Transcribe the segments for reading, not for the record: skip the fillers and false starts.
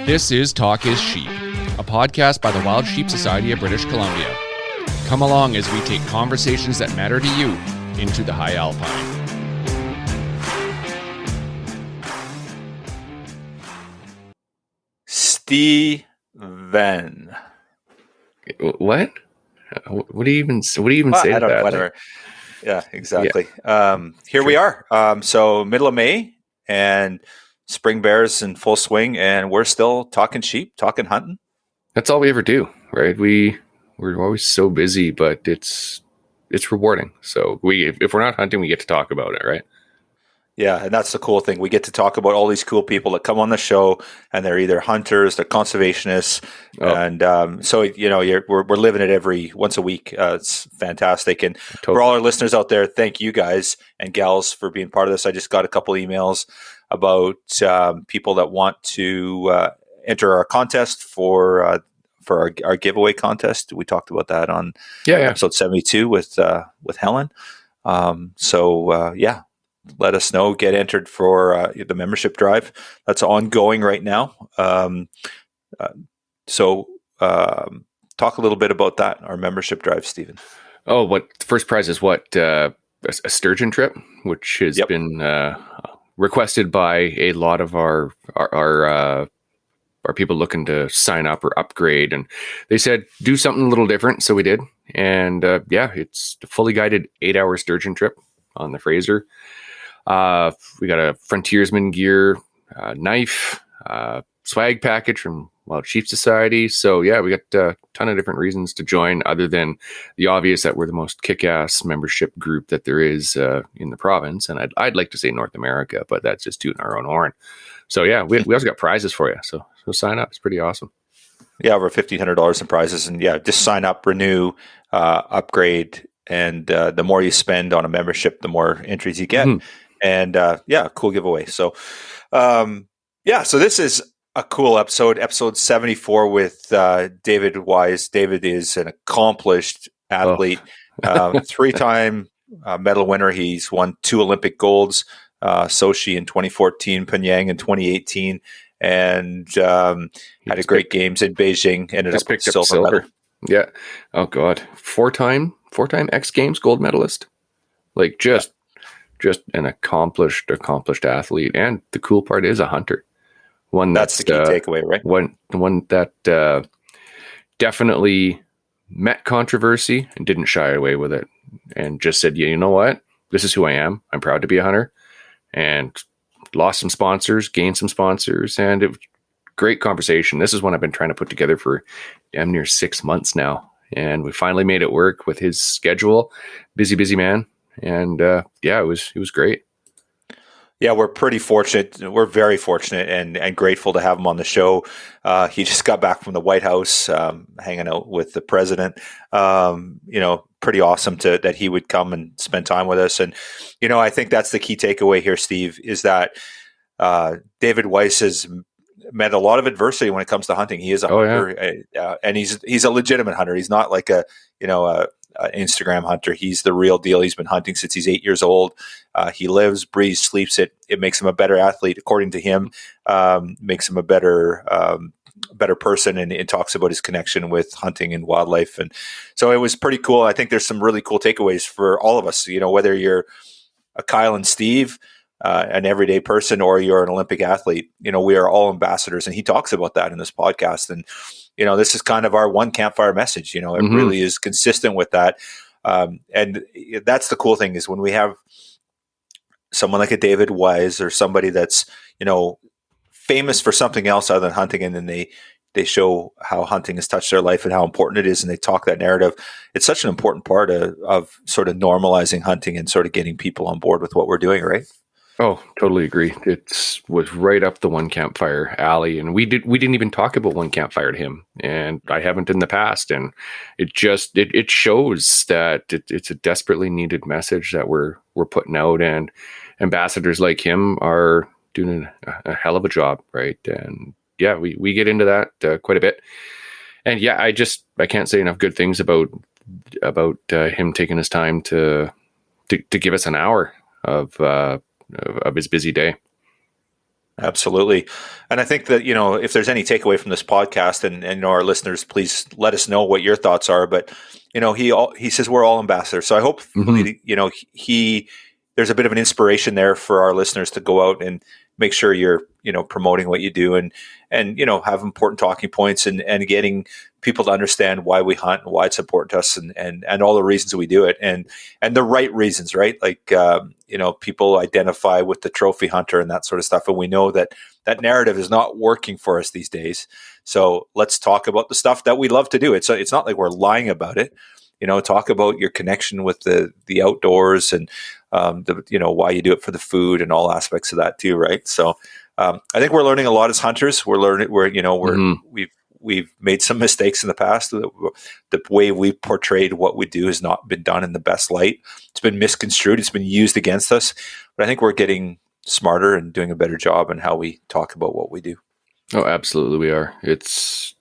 This is Talk is Sheep, a podcast by the Wild Sheep Society of British Columbia. Come along as we take conversations that matter to you into the high alpine. Steven. What? What do you even say I don't to know, that? whatever. Yeah, exactly. Yeah. Here we are. So middle of May and spring bears in full swing, and we're still talking sheep, talking hunting. That's all we ever do, right? We're always so busy, but it's rewarding. So if we're not hunting, we get to talk about it, right? Yeah, and that's the cool thing. We get to talk about all these cool people that come on the show, and they're either hunters, they're conservationists, and so we're living it once a week. It's fantastic, and for all our listeners out there, thank you guys and gals for being part of this. I just got a couple emails about people that want to enter our contest for our giveaway contest. We talked about that on episode 72 with Helen. Let us know. Get entered for the membership drive. That's ongoing right now. Talk a little bit about that, our membership drive, Stephen. Oh, what the first prize is? What a sturgeon trip, which has been requested by a lot of our people looking to sign up or upgrade, and they said do something a little different, so we did. And it's a fully guided 8-hour sturgeon trip on the Fraser. We got a frontiersman gear, knife, swag package from Wild Sheep Society. So we got a ton of different reasons to join, other than the obvious that we're the most kick-ass membership group that there is in the province. And I'd like to say North America, but that's just tooting our own horn. So we also got prizes for you. So sign up. It's pretty awesome. Yeah, over $1,500 in prizes, and just sign up, renew, upgrade, and the more you spend on a membership, the more entries you get. Mm-hmm. And cool giveaway. So so this is a cool episode 74 with David Wise. David is an accomplished athlete, 3-time medal winner. He's won 2 Olympic golds, Sochi in 2014, Pyongyang in 2018, and had a great games in Beijing. Ended up picked up silver medal. Yeah. Oh God. 4-time X Games gold medalist. Like just an accomplished athlete. And the cool part is a hunter. That's the key takeaway, right? One that definitely met controversy and didn't shy away with it, and just said, you know what? This is who I am. I'm proud to be a hunter, and lost some sponsors, gained some sponsors, and it was great conversation. This is one I've been trying to put together for damn near 6 months now. And we finally made it work with his schedule. Busy man. And it was great. Yeah, we're pretty fortunate. We're very fortunate and grateful to have him on the show. He just got back from the White House, hanging out with the president. Pretty awesome that he would come and spend time with us. And, I think that's the key takeaway here, Steve, is that David Weiss has met a lot of adversity when it comes to hunting. He is a hunter, and he's a legitimate hunter. He's not like a Instagram hunter. He's the real deal. He's been hunting since he's 8 years old. He lives, breathes, sleeps it. It makes him a better athlete, according to him. Makes him a better person, and it talks about his connection with hunting and wildlife. And so it was pretty cool. I think there's some really cool takeaways for all of us. Whether you're a Kyle and Steve, an everyday person, or you're an Olympic athlete, we are all ambassadors. And he talks about that in this podcast. And this is kind of our one campfire message. It really is consistent with that. And that's the cool thing, is when we have someone like a David Wise, or somebody that's, famous for something else other than hunting, and then they show how hunting has touched their life and how important it is, and they talk that narrative. It's such an important part of sort of normalizing hunting and sort of getting people on board with what we're doing, right? Oh, totally agree. It was right up the one campfire alley, and we didn't even talk about one campfire to him, and I haven't in the past. And it shows that it's a desperately needed message that we're putting out, and ambassadors like him are doing a hell of a job, right? And we get into that quite a bit. And I can't say enough good things about him taking his time to give us an hour of his busy day. Absolutely. And I think that, if there's any takeaway from this podcast and our listeners, please let us know what your thoughts are. But, he says we're all ambassadors. So I hope, Mhm. there's a bit of an inspiration there for our listeners to go out and make sure you're, promoting what you do and, have important talking points and getting people to understand why we hunt and why it's important to us and all the reasons we do it and the right reasons, right? Like, people identify with the trophy hunter and that sort of stuff. And we know that narrative is not working for us these days. So let's talk about the stuff that we love to do. It's not like we're lying about it. Talk about your connection with the outdoors and why you do it for the food and all aspects of that too, right? So I think we're learning a lot as hunters. Mhm. We've made some mistakes in the past. The way we portrayed what we do has not been done in the best light. It's been misconstrued. It's been used against us. But I think we're getting smarter and doing a better job in how we talk about what we do. Oh, absolutely, we are. It's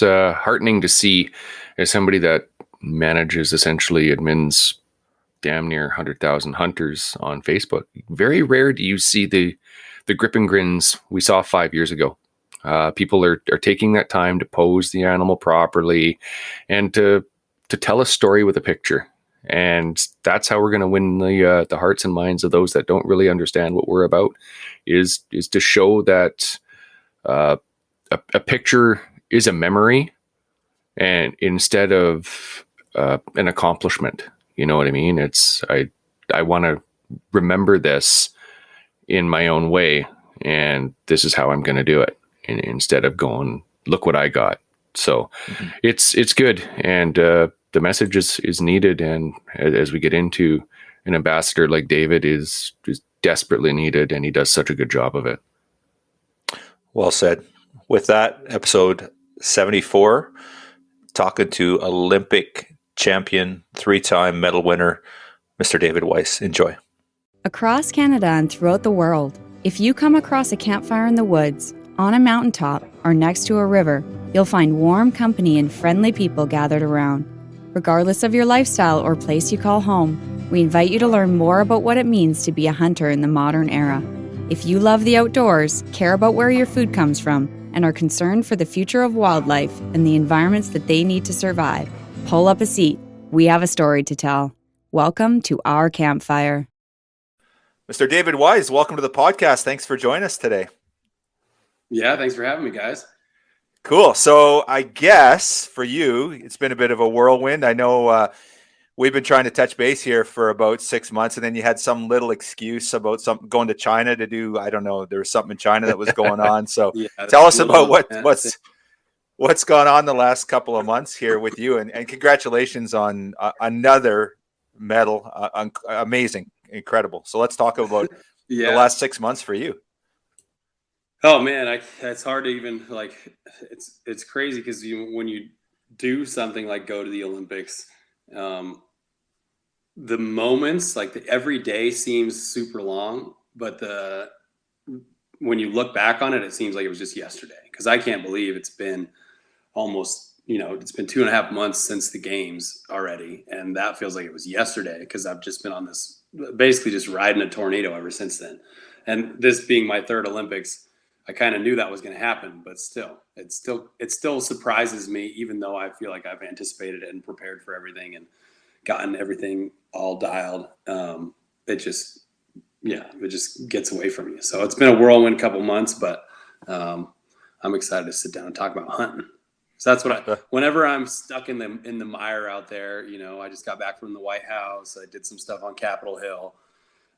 heartening to see as somebody that manages essentially admins damn near 100,000 hunters on Facebook. Very rare do you see the grip and grins we saw 5 years ago. People are taking that time to pose the animal properly and to tell a story with a picture. And that's how we're going to win the hearts and minds of those that don't really understand what we're about, is to show that a picture is a memory and instead of an accomplishment. You know what I mean? I want to remember this in my own way, and this is how I'm going to do it. And instead of going, look what I got. So it's good, and the message is needed. And as we get into, an ambassador like David is desperately needed, and he does such a good job of it. Well said. With that, episode 74, talking to Olympic champion, 3-time medal winner, Mr. David Weiss. Enjoy. Across Canada and throughout the world, if you come across a campfire in the woods, on a mountaintop, or next to a river, you'll find warm company and friendly people gathered around. Regardless of your lifestyle or place you call home, we invite you to learn more about what it means to be a hunter in the modern era. If you love the outdoors, care about where your food comes from, and are concerned for the future of wildlife and the environments that they need to survive, pull up a seat. We have a story to tell. Welcome to our campfire. Mr. David Weiss, welcome to the podcast. Thanks for joining us today. Yeah, thanks for having me, guys. Cool. So I guess for you, it's been a bit of a whirlwind. I know we've been trying to touch base here for about 6 months, and then you had some little excuse about something going to China to do. I don't know. There was something in China that was going on. So Yeah, tell us about what's gone on the last couple of months here with you, and congratulations on another medal. Amazing, incredible. So let's talk about the last 6 months for you. Oh man, it's hard to even it's crazy because when you do something like go to the Olympics, the moments every day seems super long, but when you look back on it, it seems like it was just yesterday. Because I can't believe it's been almost it's been 2.5 months since the games already, and that feels like it was yesterday because I've just been on this basically just riding a tornado ever since then. And this being my third Olympics, I kind of knew that was going to happen, but it still surprises me, even though I feel like I've anticipated it and prepared for everything and gotten everything all dialed. It just gets away from you. So it's been a whirlwind couple months, but I'm excited to sit down and talk about hunting. So that's what whenever I'm stuck in the mire out there, I just got back from the White House. I did some stuff on Capitol Hill.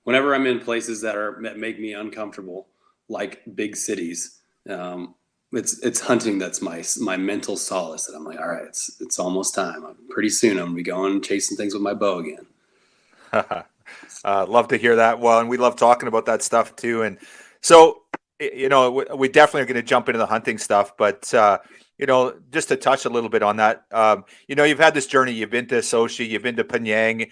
Whenever I'm in places that make me uncomfortable, like big cities, it's hunting that's my mental solace. That I'm like, all right, it's almost time. Pretty soon I'm gonna be going chasing things with my bow again. Love to hear that. Well, and we love talking about that stuff too. And so, we definitely are going to jump into the hunting stuff, but just to touch a little bit on that, you've had this journey. You've been to Sochi, you've been to Pyongyang,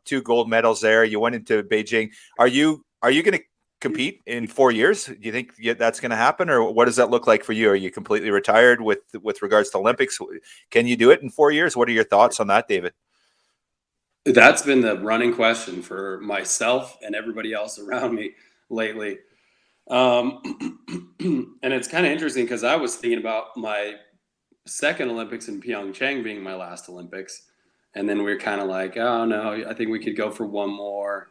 2 gold medals there. You went into Beijing. Are you going to compete in 4 years? Do you think that's going to happen, or what does that look like for you? Are you completely retired with regards to Olympics? Can you do it in 4 years? What are your thoughts on that, David? That's been the running question for myself and everybody else around me lately. And it's kind of interesting because I was thinking about my second Olympics in Pyeongchang being my last Olympics. And then we were kind of like, oh no, I think we could go for one more.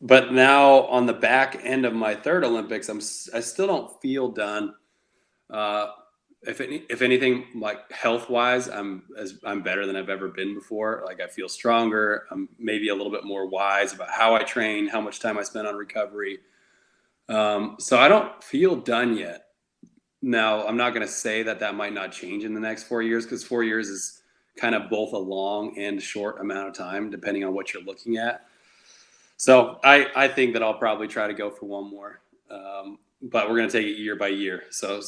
But now on the back end of my third Olympics, I still don't feel done. If anything, like health wise, I'm better than I've ever been before. Like I feel stronger. I'm maybe a little bit more wise about how I train, how much time I spend on recovery. So I don't feel done yet. Now, I'm not going to say that might not change in the next 4 years, because 4 years is kind of both a long and short amount of time, depending on what you're looking at. So I think that I'll probably try to go for one more, but we're going to take it year by year. So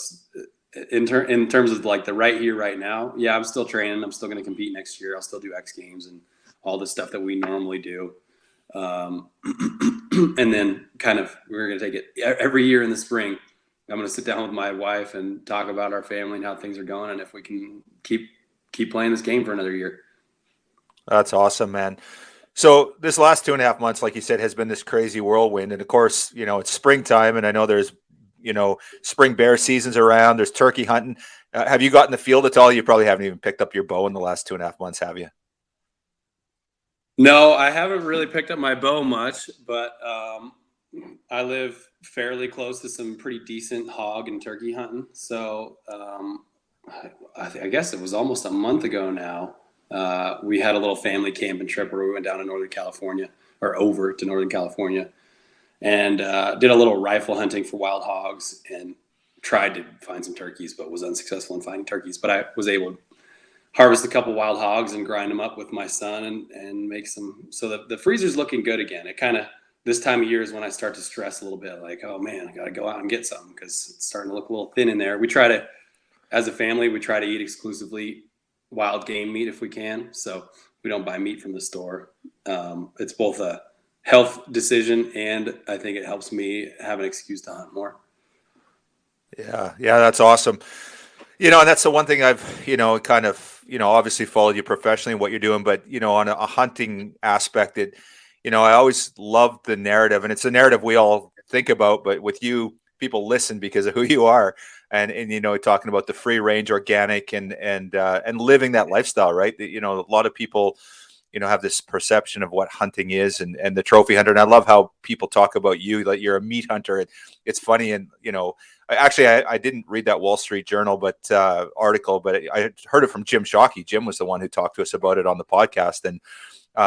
in terms of like the right here, right now, yeah, I'm still training. I'm still going to compete next year. I'll still do X Games and all the stuff that we normally do. And then kind of we're going to take it every year in the spring. I'm going to sit down with my wife and talk about our family and how things are going, and if we can keep playing this game for another year. That's awesome, man. So this last 2.5 months, like you said, has been this crazy whirlwind. And of course, it's springtime, and I know there's, spring bear seasons around. There's turkey hunting. Have you gotten in the field at all? You probably haven't even picked up your bow in the last 2.5 months, have you? No, I haven't really picked up my bow much, but I live fairly close to some pretty decent hog and turkey hunting. So I guess it was almost a month ago now. We had a little family camping trip where we went down to Northern California, or over to Northern California, and did a little rifle hunting for wild hogs and tried to find some turkeys, but was unsuccessful in finding turkeys. But I was able to harvest a couple wild hogs and grind them up with my son and make some. So the freezer's looking good again. It kind of, this time of year is when I start to stress a little bit, like, oh man, I got to go out and get something because it's starting to look a little thin in there. We try to, as a family, we try to eat exclusively wild game meat if we can. So we don't buy meat from the store. It's both a health decision, and I think it helps me have an excuse to hunt more. Yeah, that's awesome. And that's the one thing I've, kind of, obviously followed you professionally, what you're doing, but, on a hunting aspect, I always loved the narrative, and it's a narrative we all think about, but with you, people listen because of who you are. And talking about the free range organic and living that lifestyle, right? A lot of people, have this perception of what hunting is and the trophy hunter. And I love how people talk about you, like you're a meat hunter. It's funny. And, I didn't read that Wall Street Journal, article, but I heard it from Jim Shockey. Jim was the one who talked to us about it on the podcast. And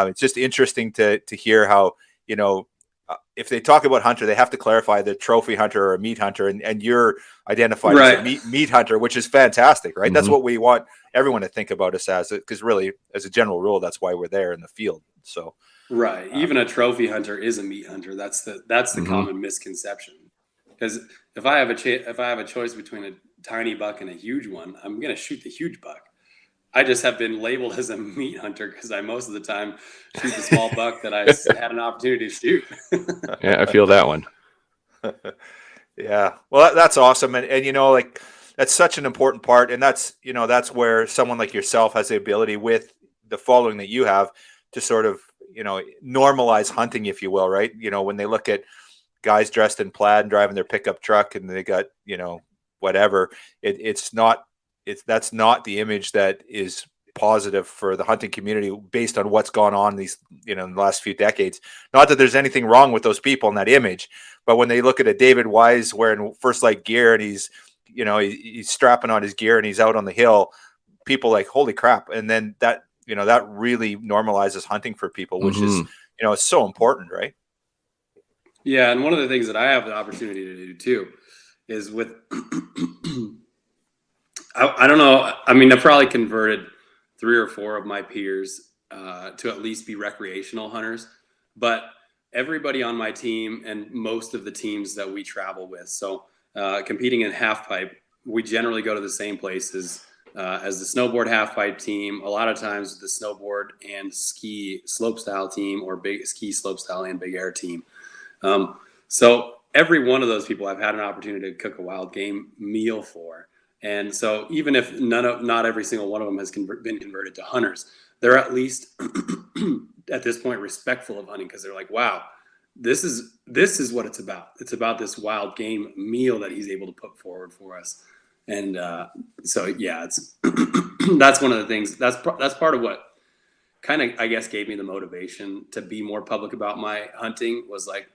it's just interesting to hear how, if they talk about hunter, they have to clarify the trophy hunter or a meat hunter, and you're identified as a meat hunter, which is fantastic, right? Mm-hmm. That's what we want everyone to think about us as, because really, as a general rule, that's why we're there in the field. So, right, even a trophy hunter is a meat hunter. That's the mm-hmm. common misconception. Because if I have a choice between a tiny buck and a huge one, I'm going to shoot the huge buck. I just have been labeled as a meat hunter because I most of the time shoot the small buck that I had an opportunity to shoot. Yeah, I feel that one. Yeah. Well, that's awesome. And like, that's such an important part. And that's where someone like yourself has the ability, with the following that you have, to sort of, normalize hunting, if you will, right? When they look at guys dressed in plaid and driving their pickup truck and they got, whatever, that's not the image that is positive for the hunting community based on what's gone on these, in the last few decades. Not that there's anything wrong with those people in that image, but when they look at a David Wise wearing First Light gear and he's strapping on his gear and he's out on the hill, people like, holy crap. And then that, that really normalizes hunting for people, which mm-hmm. is, it's so important, right? Yeah. And one of the things that I have the opportunity to do too is with, I don't know. I mean, I've probably converted 3 or 4 of my peers to at least be recreational hunters, but everybody on my team and most of the teams that we travel with. So competing in half pipe, we generally go to the same places as the snowboard half pipe team. A lot of times the snowboard and ski slopestyle team, or big ski slopestyle and big air team. So every one of those people I've had an opportunity to cook a wild game meal for. And so even if not every single one of them has been converted to hunters, they're at least at this point respectful of hunting, because they're like, wow, this is what it's about. It's about this wild game meal that he's able to put forward for us. And so, yeah, it's that's one of the things. That's part of what kind of, I guess, gave me the motivation to be more public about my hunting. Was like,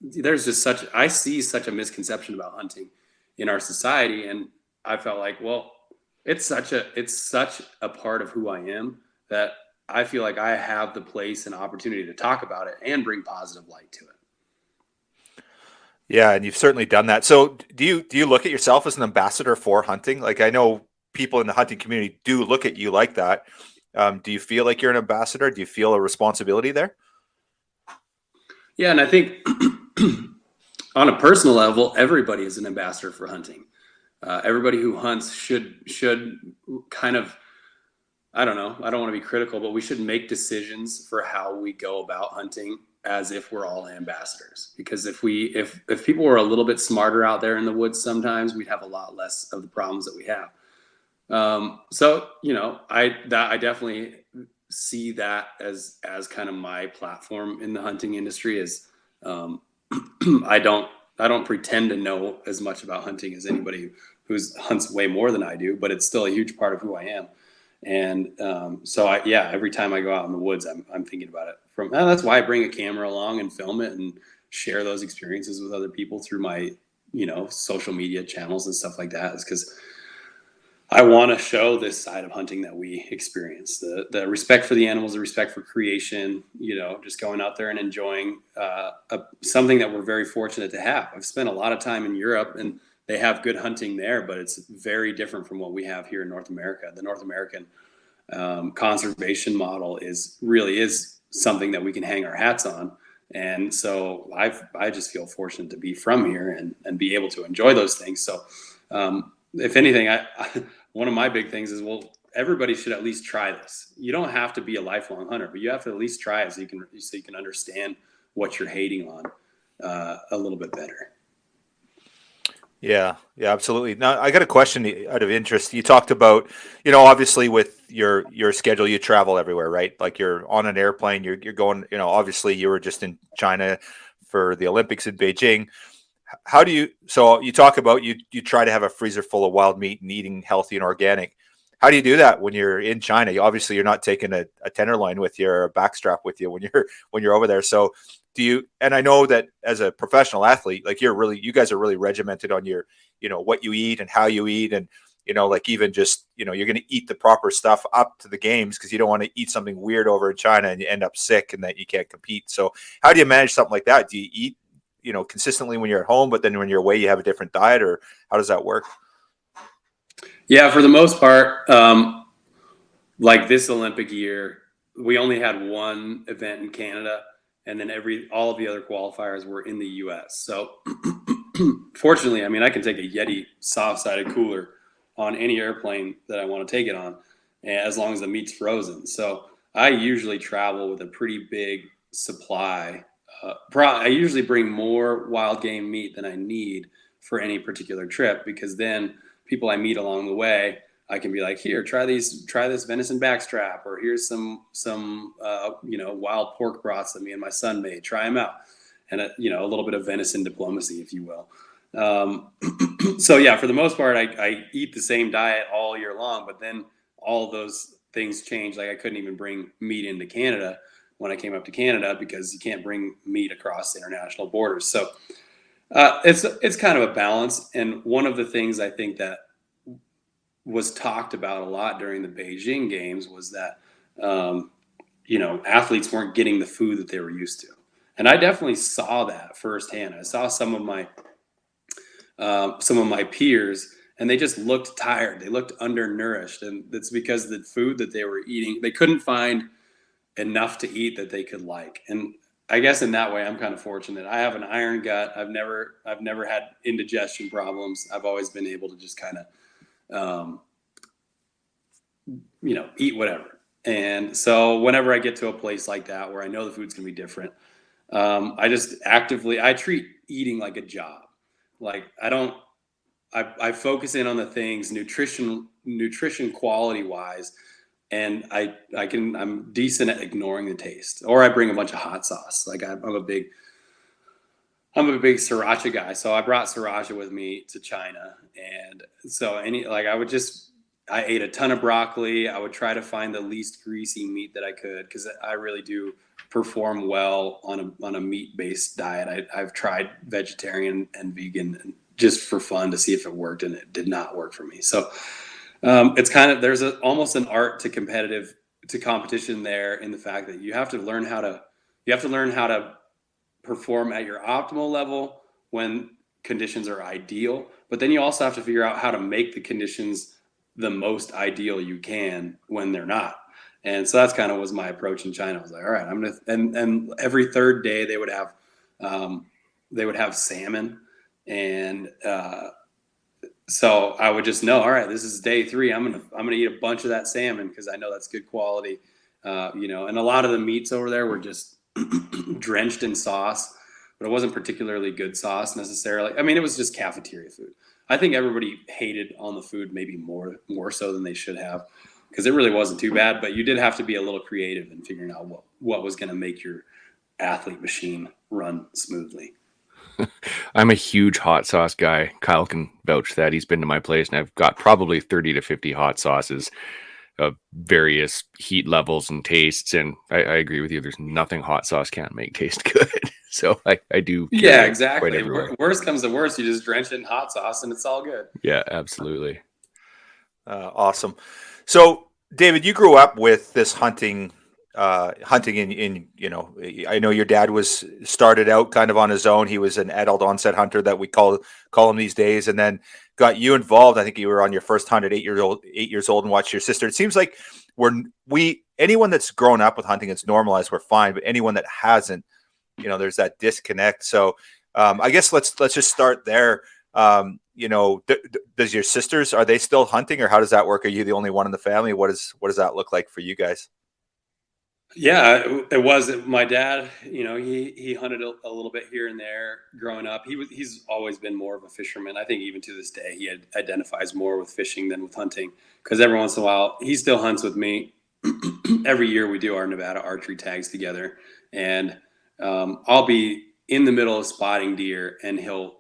there's just I see such a misconception about hunting in our society, and I felt like, well, it's such a part of who I am that I feel like I have the place and opportunity to talk about it and bring positive light to it. Yeah, and you've certainly done that. So do you look at yourself as an ambassador for hunting? Like, I know people in the hunting community do look at you like that. Do you feel like you're an ambassador? Do you feel a responsibility there? Yeah, and I think on a personal level, everybody is an ambassador for hunting. Everybody who hunts should kind of, I don't know, I don't want to be critical, but we should make decisions for how we go about hunting as if we're all ambassadors. Because if people were a little bit smarter out there in the woods, sometimes we'd have a lot less of the problems that we have. So, I definitely see that as kind of my platform in the hunting industry is, I don't pretend to know as much about hunting as anybody who hunts way more than I do, but it's still a huge part of who I am. And so every time I go out in the woods, I'm thinking about it. That's why I bring a camera along and film it and share those experiences with other people through my, social media channels and stuff like that. Is because I want to show this side of hunting that we experience, the respect for the animals, the respect for creation, just going out there and enjoying something that we're very fortunate to have. I've spent a lot of time in Europe, and they have good hunting there, but it's very different from what we have here in North America. The North American conservation model is something that we can hang our hats on. And so I just feel fortunate to be from here and be able to enjoy those things. So if anything, one of my big things is, well, everybody should at least try this. You don't have to be a lifelong hunter, but you have to at least try it so you can understand what you're hating on a little bit better. Yeah, absolutely. Now, I got a question out of interest. You talked about, obviously with your schedule, you travel everywhere, right? Like you're on an airplane, you're going, obviously you were just in China for the Olympics in Beijing. So you talk about you try to have a freezer full of wild meat and eating healthy and organic. How do you do that when you're in China? Obviously you're not taking a tenderloin with you or a backstrap with you when you're over there. So and I know that as a professional athlete, like you guys are really regimented on your, what you eat and how you eat. And, like even just, you're going to eat the proper stuff up to the games because you don't want to eat something weird over in China and you end up sick and that you can't compete. So how do you manage something like that? Do you eat, consistently when you're at home, but then when you're away, you have a different diet, or how does that work? Yeah, for the most part, like this Olympic year, we only had one event in Canada, and then all of the other qualifiers were in the US. So fortunately, I can take a Yeti soft-sided cooler on any airplane that I want to take it on, as long as the meat's frozen. So I usually travel with a pretty big supply. I usually bring more wild game meat than I need for any particular trip, because then people I meet along the way, I can be like, here, try this venison backstrap, or here's some wild pork broths that me and my son made. Try them out, and a little bit of venison diplomacy, if you will. So yeah, for the most part, I eat the same diet all year long, but then all those things change. Like I couldn't even bring meat into Canada when I came up to Canada, because you can't bring meat across international borders. So it's kind of a balance. And one of the things I think that was talked about a lot during the Beijing Games was that, athletes weren't getting the food that they were used to. And I definitely saw that firsthand. I saw some of my peers, and they just looked tired. They looked undernourished. And that's because the food that they were eating, they couldn't find enough to eat that they could like. And I guess in that way, I'm kind of fortunate. I have an iron gut. I've never had indigestion problems. I've always been able to just kind of, eat whatever. And so whenever I get to a place like that where I know the food's gonna be different, I treat eating like a job. Like I focus in on the things nutrition quality wise, and I'm decent at ignoring the taste. Or I bring a bunch of hot sauce. Like I'm a big I'm a big sriracha guy, so I brought sriracha with me to China, and so I ate a ton of broccoli. I would try to find the least greasy meat that I could, because I really do perform well on a meat based diet. I've tried vegetarian and vegan and just for fun to see if it worked, and it did not work for me. So it's kind of, there's almost an art to competition there, in the fact that you have to learn how to perform at your optimal level when conditions are ideal, but then you also have to figure out how to make the conditions the most ideal you can when they're not. And so that's kind of was my approach in China. I was like, all right, and every third day they would have salmon, and so I would just know, all right, this is day 3. I'm gonna eat a bunch of that salmon because I know that's good quality, and a lot of the meats over there were just drenched in sauce, but it wasn't particularly good sauce necessarily. I mean, it was just cafeteria food. I think everybody hated on the food maybe more so than they should have, because it really wasn't too bad, but you did have to be a little creative in figuring out what was going to make your athlete machine run smoothly. I'm a huge hot sauce guy. Kyle can vouch that. He's been to my place, and I've got probably 30 to 50 hot sauces of various heat levels and tastes. And I agree with you. There's nothing hot sauce can't make taste good. So I do. Yeah, exactly. Worst comes to worst, you just drench it in hot sauce and it's all good. Yeah, absolutely. Awesome. So David, you grew up with this hunting in, I know your dad started out kind of on his own. He was an adult onset hunter that we call him these days, and then got you involved. I think you were on your first hunt at 8 years old and watched your sister. It seems like anyone that's grown up with hunting, it's normalized, we're fine, but anyone that hasn't, there's that disconnect. So I guess let's just start there. Does your sisters, are they still hunting, or how does that work? Are you the only one in the family? What does that look like for you guys? Yeah, it was my dad. He hunted a little bit here and there growing up. He's always been more of a fisherman. I think even to this day, he identifies more with fishing than with hunting, because every once in a while he still hunts with me. Every year we do our Nevada archery tags together, and I'll be in the middle of spotting deer, and he'll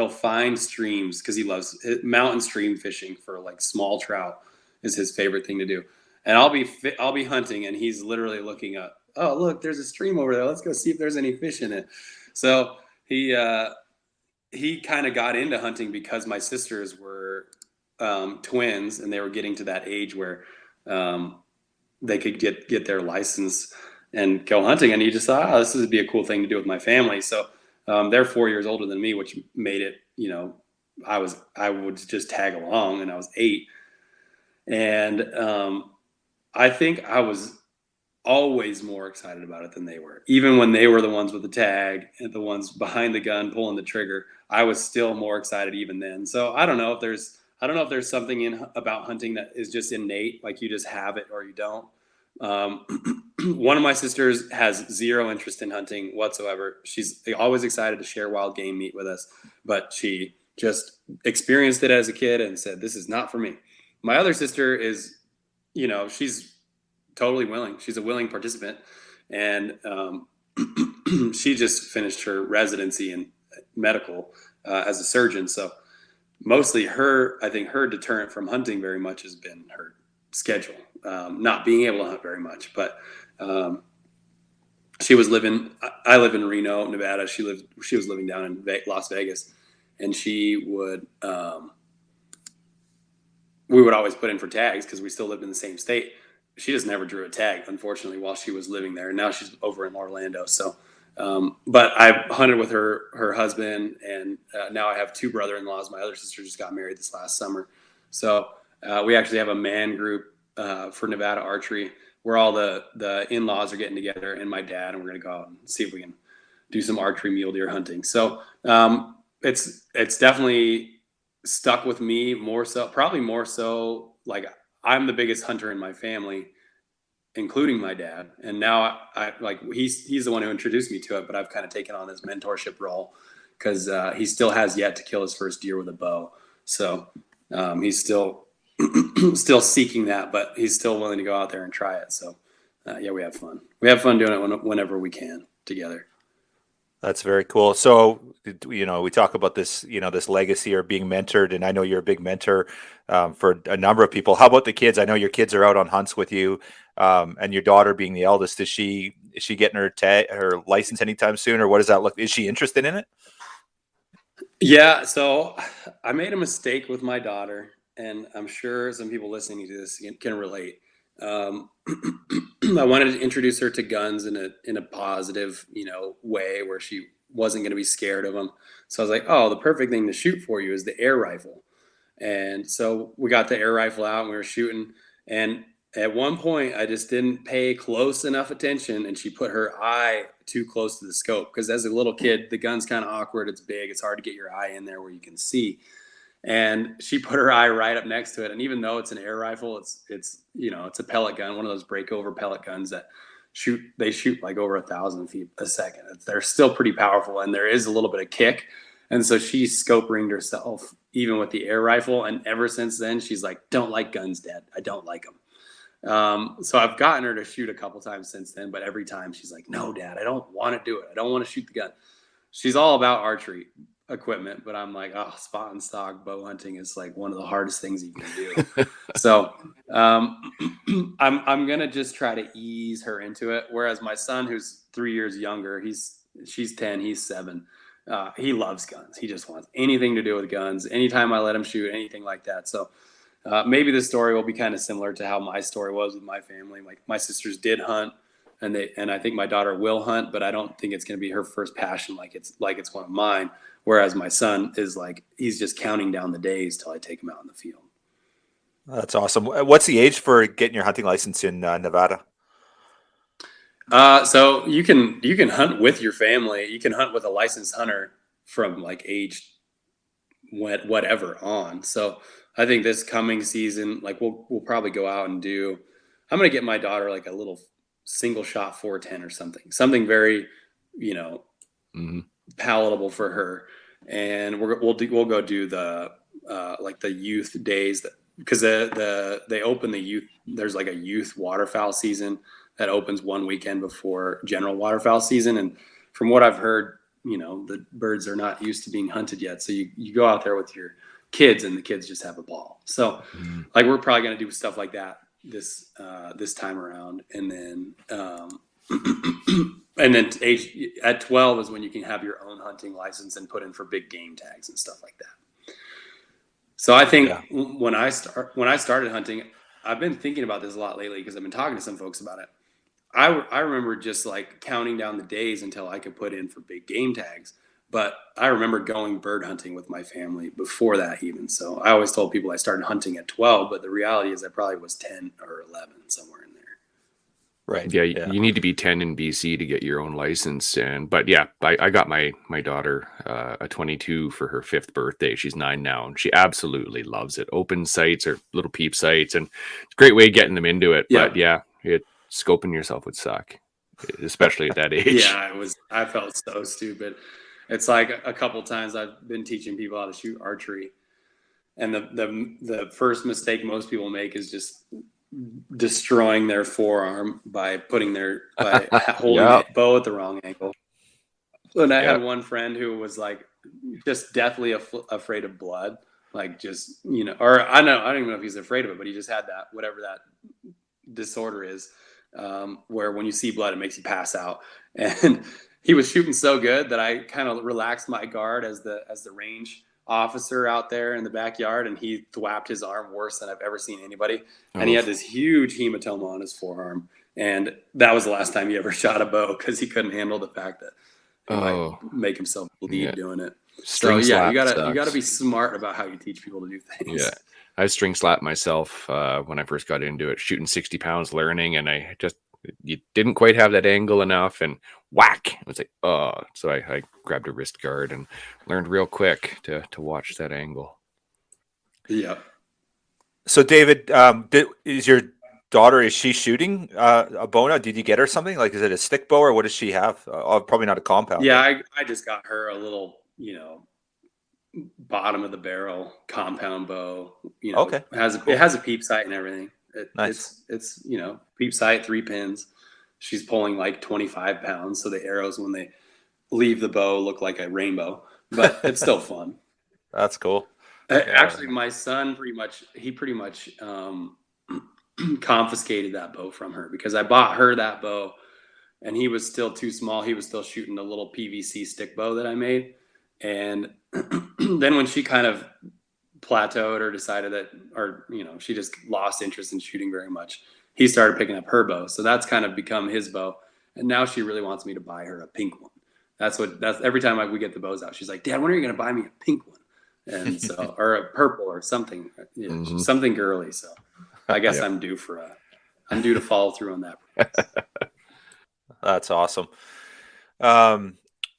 find streams, because he loves mountain stream fishing for like small trout is his favorite thing to do. And I'll be hunting, and he's literally looking up. Oh, look, there's a stream over there. Let's go see if there's any fish in it. So he kind of got into hunting because my sisters were twins, and they were getting to that age where they could get their license and go hunting. And he just thought, this would be a cool thing to do with my family. So they're 4 years older than me, which made it, I would just tag along, and I was 8. And I think I was always more excited about it than they were. Even when they were the ones with the tag and the ones behind the gun pulling the trigger, I was still more excited even then. So I don't know if there's something about hunting that is just innate, like you just have it or you don't. One of my sisters has zero interest in hunting whatsoever. She's always excited to share wild game meat with us, but she just experienced it as a kid and said, this is not for me. My other sister is, she's totally willing. She's a willing participant. And she just finished her residency in medical as a surgeon. So mostly I think her deterrent from hunting very much has been her schedule, not being able to hunt very much. But I live in Reno, Nevada. She was living down in Las Vegas, and we would always put in for tags because we still lived in the same state. She just never drew a tag, unfortunately, while she was living there. And now she's over in Orlando. So, but I hunted with her husband, and now I have 2 brother-in-laws. My other sister just got married this last summer. So we actually have a man group for Nevada archery, where all the in-laws are getting together, and my dad, and we're going to go out and see if we can do some archery mule deer hunting. So it's definitely stuck with me probably more so. Like, I'm the biggest hunter in my family, including my dad. And now he's the one who introduced me to it, but I've kind of taken on this mentorship role because he still has yet to kill his first deer with a bow. So he's still seeking that, but he's still willing to go out there and try it. So yeah, we have fun. We have fun doing it whenever we can together. That's very cool. So, we talk about this, this legacy or being mentored, and I know you're a big mentor for a number of people. How about the kids? I know your kids are out on hunts with you, and your daughter being the eldest. Is she getting her license anytime soon, or what does that look? Is she interested in it? Yeah, so I made a mistake with my daughter, and I'm sure some people listening to this can relate. Um, I wanted to introduce her to guns in a positive, way where she wasn't going to be scared of them. So I was like, oh, the perfect thing to shoot for you is the air rifle. And so we got the air rifle out and we were shooting. And at one point, I just didn't pay close enough attention, and she put her eye too close to the scope. Because as a little kid, the gun's kind of awkward. It's big. It's hard to get your eye in there where you can see. And she put her eye right up next to it. And even though it's an air rifle, it's a pellet gun, one of those breakover pellet guns that shoot like over 1,000 feet a second. They're still pretty powerful, and there is a little bit of kick. And so she scope ringed herself even with the air rifle. And ever since then, she's like, don't like guns, Dad. I don't like them. So I've gotten her to shoot a couple times since then, but every time she's like, no, Dad, I don't want to do it. I don't want to shoot the gun. She's all about archery equipment, but I'm like, oh, spot and stock bow hunting is like one of the hardest things you can do. So I'm gonna just try to ease her into it. Whereas my son, who's 3 years younger, she's 10, he's 7. He loves guns. He just wants anything to do with guns. Anytime I let him shoot, anything like that. So maybe the story will be kind of similar to how my story was with my family. Like my sisters did hunt, and I think my daughter will hunt, but I don't think it's going to be her first passion like it's one of mine. Whereas my son is like, he's just counting down the days till I take him out in the field. That's awesome. What's the age for getting your hunting license in Nevada? So you can hunt with your family. You can hunt with a licensed hunter from like age whatever on. So I think this coming season, like we'll probably go out and I'm going to get my daughter like a little single shot 410 or something very, palatable for her. And we'll go do the like the youth days because they open the youth. There's like a youth waterfowl season that opens one weekend before general waterfowl season. And from what I've heard, the birds are not used to being hunted yet. So you go out there with your kids and the kids just have a ball. So like we're probably going to do stuff like that this time around. And then at 12 is when you can have your own hunting license and put in for big game tags and stuff like that. So I think when I started hunting, I've been thinking about this a lot lately because I've been talking to some folks about it. I remember just like counting down the days until I could put in for big game tags. But I remember going bird hunting with my family before that even. So I always told people I started hunting at 12, but the reality is I probably was 10 or 11, somewhere in there. Right. Yeah, you need to be 10 in BC to get your own license. But I got my daughter a 22 for her 5th birthday. She's 9 now, and she absolutely loves it. Open sights or little peep sights, and it's a great way of getting them into it. Yeah. But scoping yourself would suck, especially at that age. Yeah, I felt so stupid. It's like a couple times I've been teaching people how to shoot archery, and the first mistake most people make is just destroying their forearm by holding the bow at the wrong angle. And I had one friend who was like just deathly afraid of blood, like just or I don't even know if he's afraid of it, but he just had that whatever that disorder is, where when you see blood it makes you pass out. And he was shooting so good that I kind of relaxed my guard as the range officer out there in the backyard, and he thwapped his arm worse than I've ever seen anybody. And he had this huge hematoma on his forearm, and that was the last time he ever shot a bow because he couldn't handle the fact that he might make himself bleed doing it. String you gotta sucks. be smart about how you teach people to do things. Yeah, I string slapped myself when I first got into it, shooting 60 pounds, learning, and you didn't quite have that angle enough, and whack! It was like, oh. So I grabbed a wrist guard and learned real quick to watch that angle. Yeah. So David, is your daughter, is she shooting a bow now? Did you get her something? Like, is it a stick bow or what does she have? Probably not a compound. Yeah, I just got her a little, bottom of the barrel compound bow. Okay. It has a peep sight and everything. Nice. It's peep sight, 3 pins. She's pulling like 25 pounds. So the arrows, when leave the bow look like a rainbow, but it's still fun. That's cool. Actually, my son pretty much confiscated that bow from her, because I bought her that bow and he was still too small. He was still shooting a little PVC stick bow that I made. And then when she kind of plateaued or decided that, or, she just lost interest in shooting very much, he started picking up her bow. So that's kind of become his bow. And now she really wants me to buy her a pink one. That's every time we get the bows out, she's like, Dad, when are you going to buy me a pink one? And so, or a purple or something, something girly. So I guess I'm due to follow through on that. That's awesome.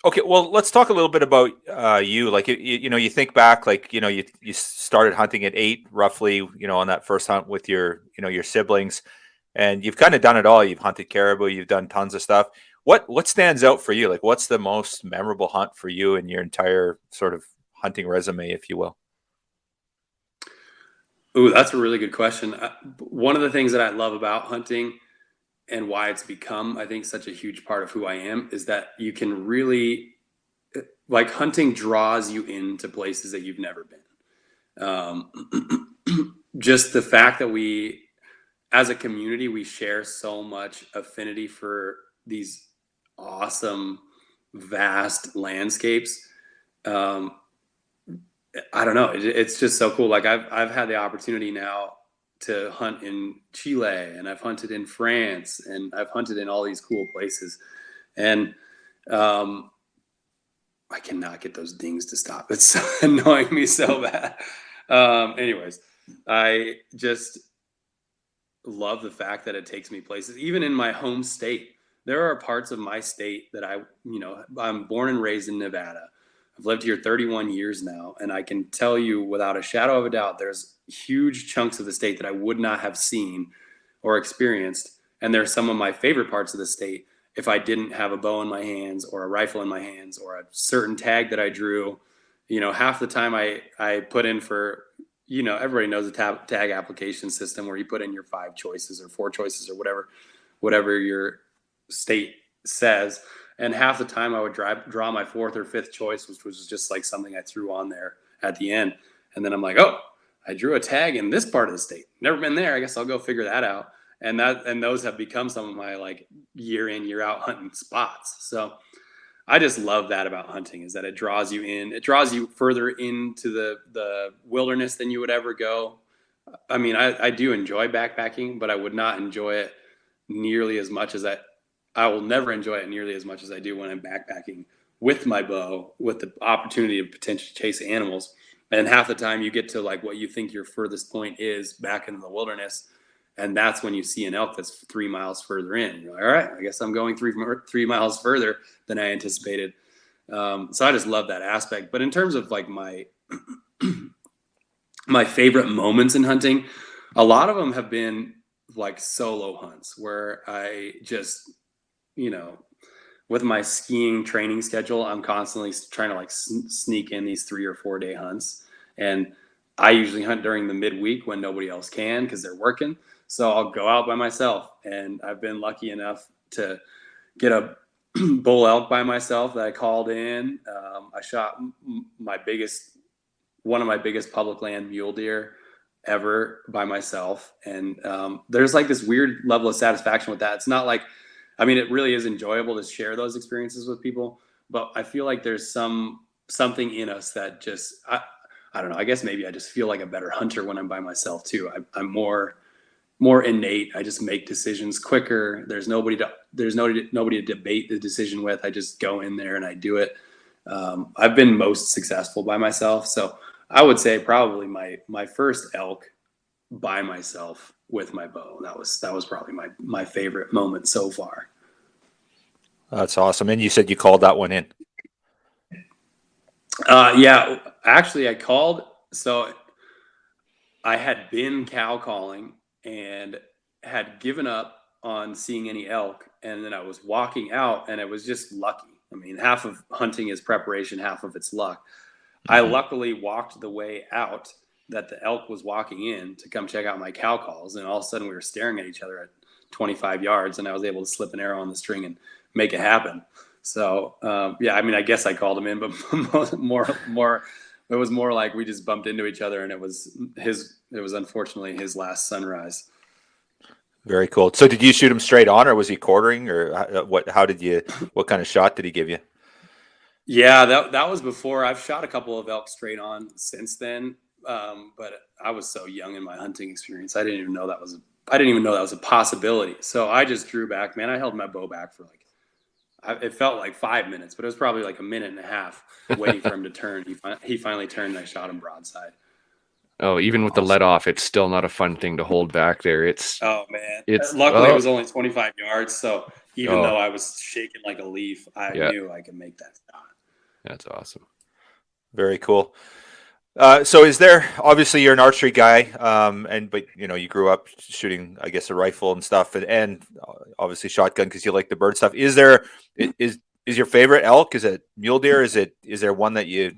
Okay, well, let's talk a little bit about you. Like, you think back, like, you started hunting at 8, roughly, on that first hunt with your siblings, and you've kind of done it all. You've hunted caribou, you've done tons of stuff. What stands out for you? Like, what's the most memorable hunt for you in your entire sort of hunting resume, if you will? Ooh, that's a really good question. One of the things that I love about hunting, and why it's become, I think, such a huge part of who I am, is that you can really, like, hunting draws you into places that you've never been. Just the fact that we, as a community, we share so much affinity for these awesome, vast landscapes. I don't know. It's just so cool. Like, I've had the opportunity now to hunt in Chile, and I've hunted in France, and I've hunted in all these cool places. And I cannot get those dings to stop. It's annoying me so bad. Anyways, I just love the fact that it takes me places, even in my home state. There are parts of my state that I'm born and raised in Nevada. I've lived here 31 years now, and I can tell you without a shadow of a doubt, there's huge chunks of the state that I would not have seen or experienced. And there's some of my favorite parts of the state if I didn't have a bow in my hands, or a rifle in my hands, or a certain tag that I drew. Half the time I put in for, everybody knows the tag application system, where you put in your 5 choices or 4 choices or whatever your state says. And half the time I would draw my 4th or 5th choice, which was just like something I threw on there at the end. And then I'm like, oh, I drew a tag in this part of the state. Never been there. I guess I'll go figure that out. And those have become some of my, like, year in, year out hunting spots. So I just love that about hunting, is that it draws you in. It draws you further into the wilderness than you would ever go. I mean, I do enjoy backpacking, but I would not enjoy it nearly as much as I will never enjoy it nearly as much as I do when I'm backpacking with my bow, with the opportunity to potentially chase animals. And half the time you get to, like, what you think your furthest point is back in the wilderness, and that's when you see an elk that's 3 miles further in. You're like, all right, I guess I'm going 3 miles further than I anticipated. So I just love that aspect. But in terms of, like, my my favorite moments in hunting, a lot of them have been, like, solo hunts where I just, with my skiing training schedule, I'm constantly trying to, like, sneak in these 3 or 4 day hunts. And I usually hunt during the midweek when nobody else can, because they're working. So I'll go out by myself. And I've been lucky enough to get a bull elk by myself that I called in. I shot one of my biggest public land mule deer ever by myself. And there's, like, this weird level of satisfaction with that. It's not like, it really is enjoyable to share those experiences with people, but I feel like there's something in us that just, I don't know, I guess maybe I just feel like a better hunter when I'm by myself too. I'm more innate. I just make decisions quicker. There's nobody to debate the decision with. I just go in there and I do it. I've been most successful by myself. So I would say probably my first elk by myself with my bow. That was probably my favorite moment so far. That's awesome. And you said you called that one in. Yeah, actually I called. So I had been cow calling and had given up on seeing any elk. And then I was walking out, and it was just lucky. I mean, half of hunting is preparation, half of it's luck. Mm-hmm. I luckily walked the way out that the elk was walking in to come check out my cow calls. And all of a sudden we were staring at each other at 25 yards, and I was able to slip an arrow on the string and make it happen. So yeah, I mean, I guess I called him in, but more, it was more like we just bumped into each other, and it was unfortunately his last sunrise. Very cool. So did you shoot him straight on, or was he quartering, or what? What kind of shot did he give you? Yeah, that was before. I've shot a couple of elk straight on since then, but I was so young in my hunting experience, I didn't even know that was a possibility. So I just drew back, man. I held my bow back for it felt like 5 minutes, but it was probably like a minute and a half waiting for him to turn. He finally turned, and I shot him broadside. Oh, even with the let off, it's still not a fun thing to hold back there. Luckily it was only 25 yards. So even though I was shaking like a leaf, I knew I could make that shot. That's awesome. Very cool. So is there, obviously you're an archery guy, but you grew up shooting, I guess, a rifle and stuff, and obviously shotgun because you like the bird stuff. Is your favorite elk? Is it mule deer? Is there one that you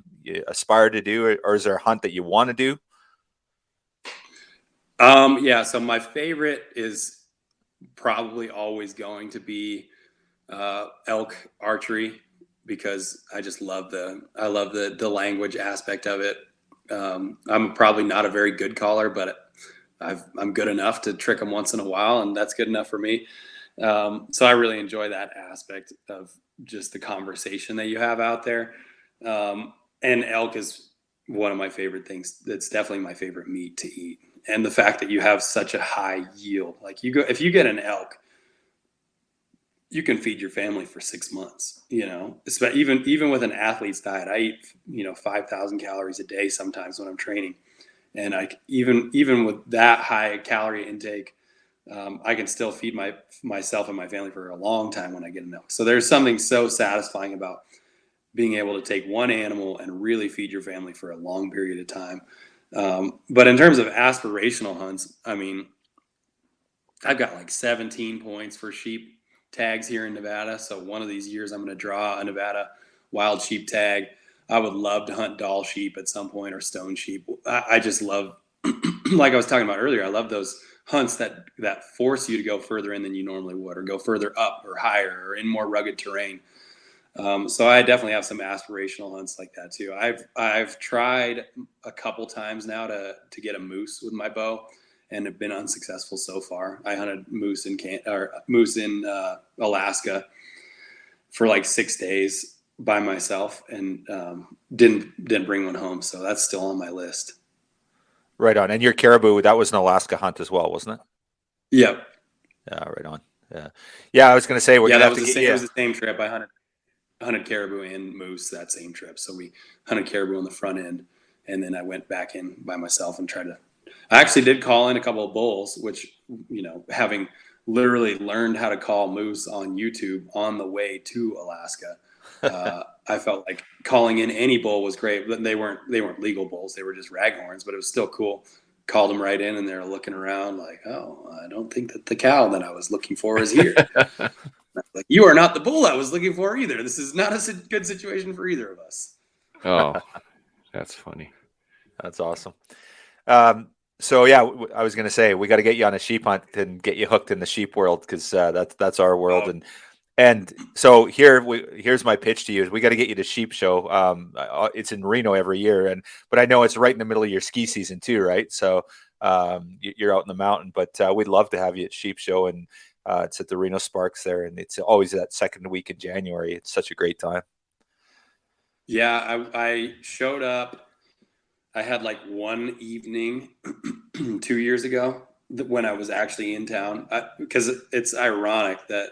aspire to do, or is there a hunt that you want to do? Yeah. So my favorite is probably always going to be elk archery, because I just love the language aspect of it. I'm probably not a very good caller, but I'm good enough to trick them once in a while, and that's good enough for me. So I really enjoy that aspect of just the conversation that you have out there. And elk is one of my favorite things. It's definitely my favorite meat to eat. And the fact that you have such a high yield, if you get an elk, you can feed your family for 6 months, even with an athlete's diet. I eat, 5,000 calories a day sometimes when I'm training. And even with that high calorie intake, I can still feed myself and my family for a long time when I get an elk. So there's something so satisfying about being able to take one animal and really feed your family for a long period of time. But in terms of aspirational hunts, I mean, I've got like 17 points for sheep tags here in Nevada. So one of these years I'm going to draw a Nevada wild sheep tag. I would love to hunt doll sheep at some point, or stone sheep. I just love, like I was talking about earlier, I love those hunts that force you to go further in than you normally would, or go further up or higher or in more rugged terrain. So I definitely have some aspirational hunts like that too. I've tried a couple times now to get a moose with my bow, and have been unsuccessful so far. I hunted moose in Alaska for like 6 days by myself, and didn't bring one home. So that's still on my list. Right on. And your caribou, that was an Alaska hunt as well, wasn't it? Yep. Yeah, right on. Yeah. I was going to say, it was the same trip. I hunted caribou and moose that same trip. So we hunted caribou on the front end, and then I went back in by myself and I actually did call in a couple of bulls, which, having literally learned how to call moose on YouTube on the way to Alaska, I felt like calling in any bull was great. But they weren't legal bulls; they were just raghorns. But it was still cool. Called them right in, and they're looking around like, "Oh, I don't think that the cow that I was looking for is here." Like, you are not the bull I was looking for either. This is not a good situation for either of us. Oh, that's funny. That's awesome. So yeah, I was going to say, we got to get you on a sheep hunt and get you hooked in the sheep world, because that's our world. Oh. And so here's my pitch to you: is we got to get you to Sheep Show. It's in Reno every year, but I know it's right in the middle of your ski season too, right? So you're out in the mountain, but we'd love to have you at Sheep Show, and it's at the Reno Sparks there, and it's always that second week in January. It's such a great time. Yeah, I showed up. I had like one evening 2 years ago when I was actually in town, because it's ironic that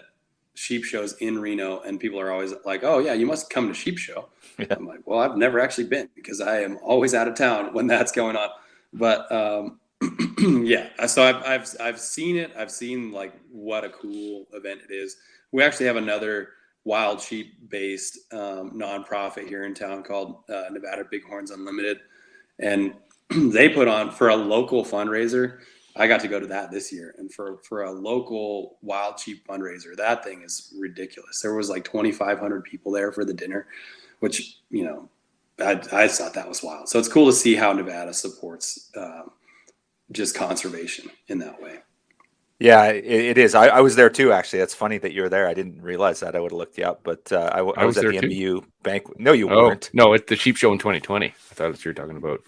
Sheep Show's in Reno, and people are always like, "Oh yeah, you must come to Sheep Show." Yeah. I'm like, well, I've never actually been, because I am always out of town when that's going on. But yeah, so I've seen it. I've seen like what a cool event it is. We actually have another wild sheep based nonprofit here in town called Nevada Bighorns Unlimited. And they put on, for a local fundraiser, I got to go to that this year. And for a local wild sheep fundraiser, that thing is ridiculous. There was like 2,500 people there for the dinner, which, I thought that was wild. So it's cool to see how Nevada supports just conservation in that way. Yeah, it is. I was there too, actually. That's funny that you were there. I didn't realize that. I would have looked you up, but I I was was at there the too. MBU banquet. No, you Oh weren't. no, it's the Sheep Show in 2020. I thought that's what you were talking about.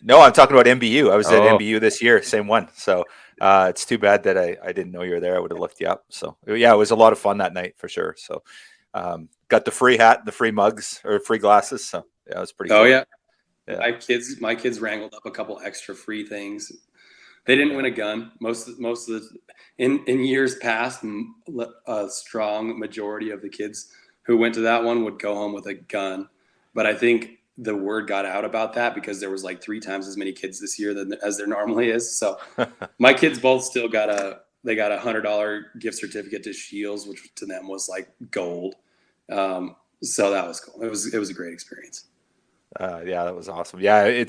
No, I'm talking about MBU. I was at Oh, MBU this year, same one. So it's too bad that I didn't know you were there. I would have looked you up. So yeah, it was a lot of fun that night for sure. So got the free hat, the free mugs or free glasses. So yeah, it was pretty Oh cool. yeah, Yeah. my kids wrangled up a couple extra free things. They didn't win a gun. Most of the in years past, a strong majority of the kids who went to that one would go home with a gun. But I think the word got out about that because there was like 3 times as many kids this year as there normally is. So my kids both still got a $100 gift certificate to Shields, which to them was like gold. So that was cool. It was a great experience. Yeah, that was awesome. Yeah,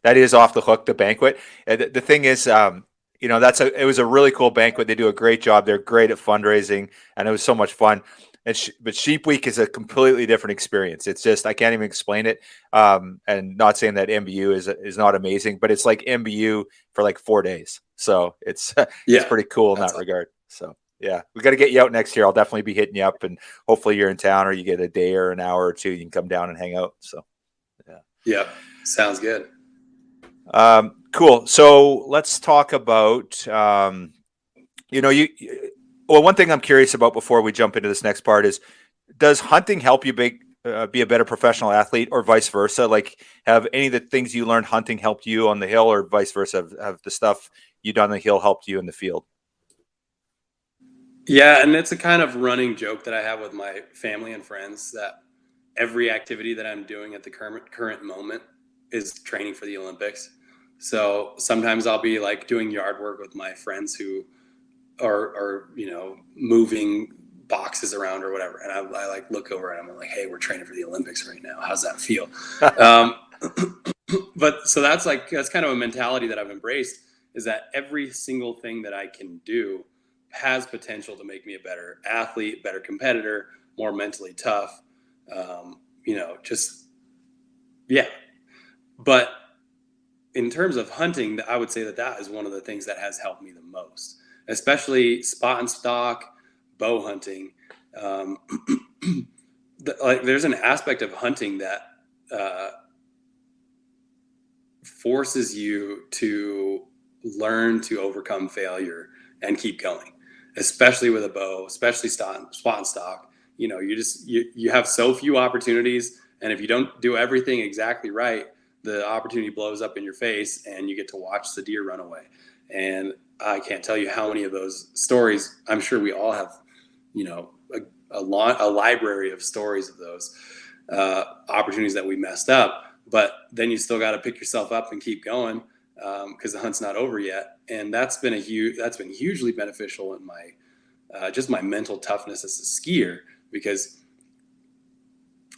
that is off the hook, the banquet. And the thing is, it was a really cool banquet. They do a great job. They're great at fundraising, and it was so much fun. But Sheep Week is a completely different experience. It's just I can't even explain it. And not saying that MBU is not amazing, but it's like MBU for like 4 days. So it's it's Yeah, pretty cool in that's that regard. So yeah, we got to get you out next year. I'll definitely be hitting you up, and hopefully you're in town or you get a day or an hour or two. You can come down and hang out. So. Yeah. yeah, sounds good. Cool. So let's talk about, one thing I'm curious about before we jump into this next part is, does hunting help you be a better professional athlete or vice versa? Like, have any of the things you learned hunting helped you on the hill or vice versa? Have the stuff you done on the hill helped you in the field? Yeah, and it's a kind of running joke that I have with my family and friends that every activity that I'm doing at the current moment is training for the Olympics. So sometimes I'll be like doing yard work with my friends who are moving boxes around or whatever, and I like look over and I'm like, hey, we're training for the Olympics right now. How's that feel? um, but so that's kind of a mentality that I've embraced, is that every single thing that I can do has potential to make me a better athlete, better competitor, more mentally tough. Just yeah. But in terms of hunting, I would say that is one of the things that has helped me the most, especially spot and stalk, bow hunting. Um, there's an aspect of hunting that uh, forces you to learn to overcome failure and keep going, especially with a bow, especially spot and stock. You have so few opportunities, and if you don't do everything exactly right, the opportunity blows up in your face and you get to watch the deer run away. And I can't tell you how many of those stories. I'm sure we all have, a library of stories of those opportunities that we messed up. But then you still got to pick yourself up and keep going, because the hunt's not over yet. And that's been hugely beneficial in my just my mental toughness as a skier, because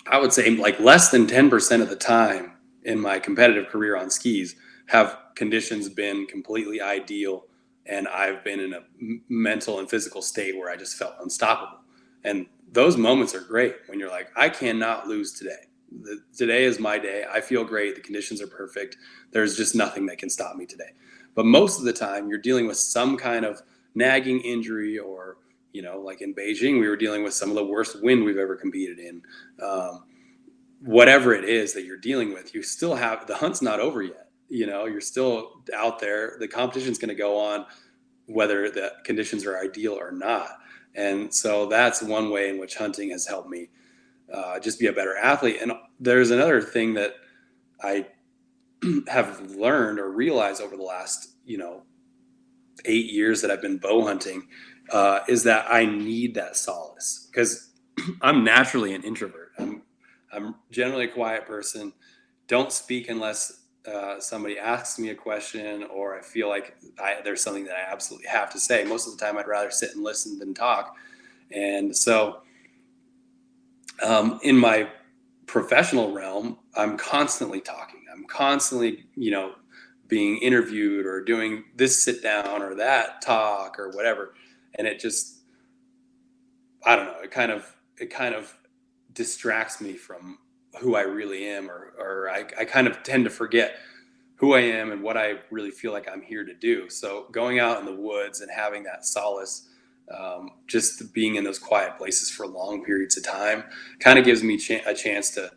I would say like less than 10% of the time in my competitive career on skis have conditions been completely ideal, and I've been in a mental and physical state where I just felt unstoppable. And those moments are great when you're like, I cannot lose today. Today is my day. I feel great. The conditions are perfect. There's just nothing that can stop me today. But most of the time, you're dealing with some kind of nagging injury, or like in Beijing, we were dealing with some of the worst wind we've ever competed in. Whatever it is that you're dealing with, you still have, the hunt's not over yet. You're still out there. The competition's going to go on, whether the conditions are ideal or not. And so that's one way in which hunting has helped me just be a better athlete. And there's another thing that I have learned or realized over the last 8 years that I've been bow hunting, is that I need that solace, because I'm naturally an introvert. I'm generally a quiet person. Don't speak unless somebody asks me a question or I feel like there's something that I absolutely have to say. Most of the time, I'd rather sit and listen than talk. And so, in my professional realm, I'm constantly talking. I'm constantly, being interviewed or doing this sit down or that talk or whatever. And it just, I don't know, it kind of distracts me from who I really am, or I kind of tend to forget who I am and what I really feel like I'm here to do. So going out in the woods and having that solace, just being in those quiet places for long periods of time, kind of gives me a chance to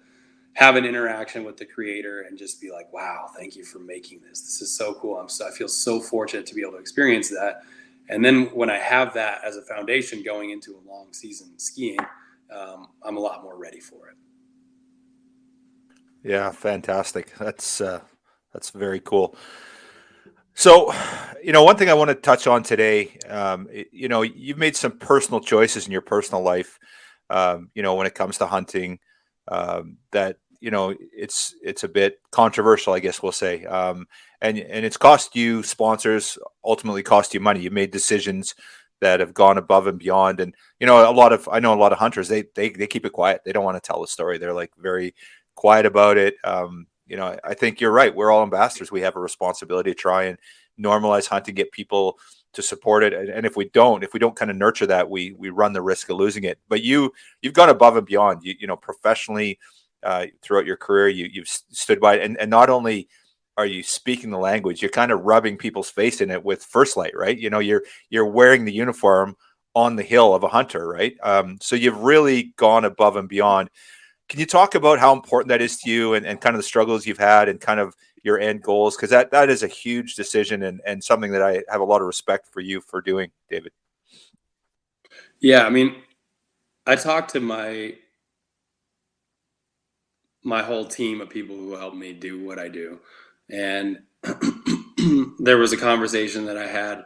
have an interaction with the creator and just be like, wow, thank you for making this. This is so cool. I feel so fortunate to be able to experience that. And then when I have that as a foundation going into a long season skiing, I'm a lot more ready for it. Yeah, fantastic. That's very cool. So, one thing I want to touch on today, you've made some personal choices in your personal life, when it comes to hunting, that, it's a bit controversial, I guess we'll say. And it's cost you sponsors, ultimately cost you money. You made decisions that have gone above and beyond. And, I know a lot of hunters, they keep it quiet. They don't want to tell the story. They're like very quiet about it. I think you're right. We're all ambassadors. We have a responsibility to try and normalize hunting, get people to support it. And if we don't kind of nurture that, we run the risk of losing it. But you've gone above and beyond, professionally, throughout your career, you've stood by it. And not only are you speaking the language, you're kind of rubbing people's face in it with First Light, right? You're wearing the uniform on the hill of a hunter, right? So you've really gone above and beyond. Can you talk about how important that is to you and kind of the struggles you've had and kind of your end goals? Because that is a huge decision and something that I have a lot of respect for you for doing, David. Yeah, I mean, I talked to my whole team of people who helped me do what I do. And there was a conversation that I had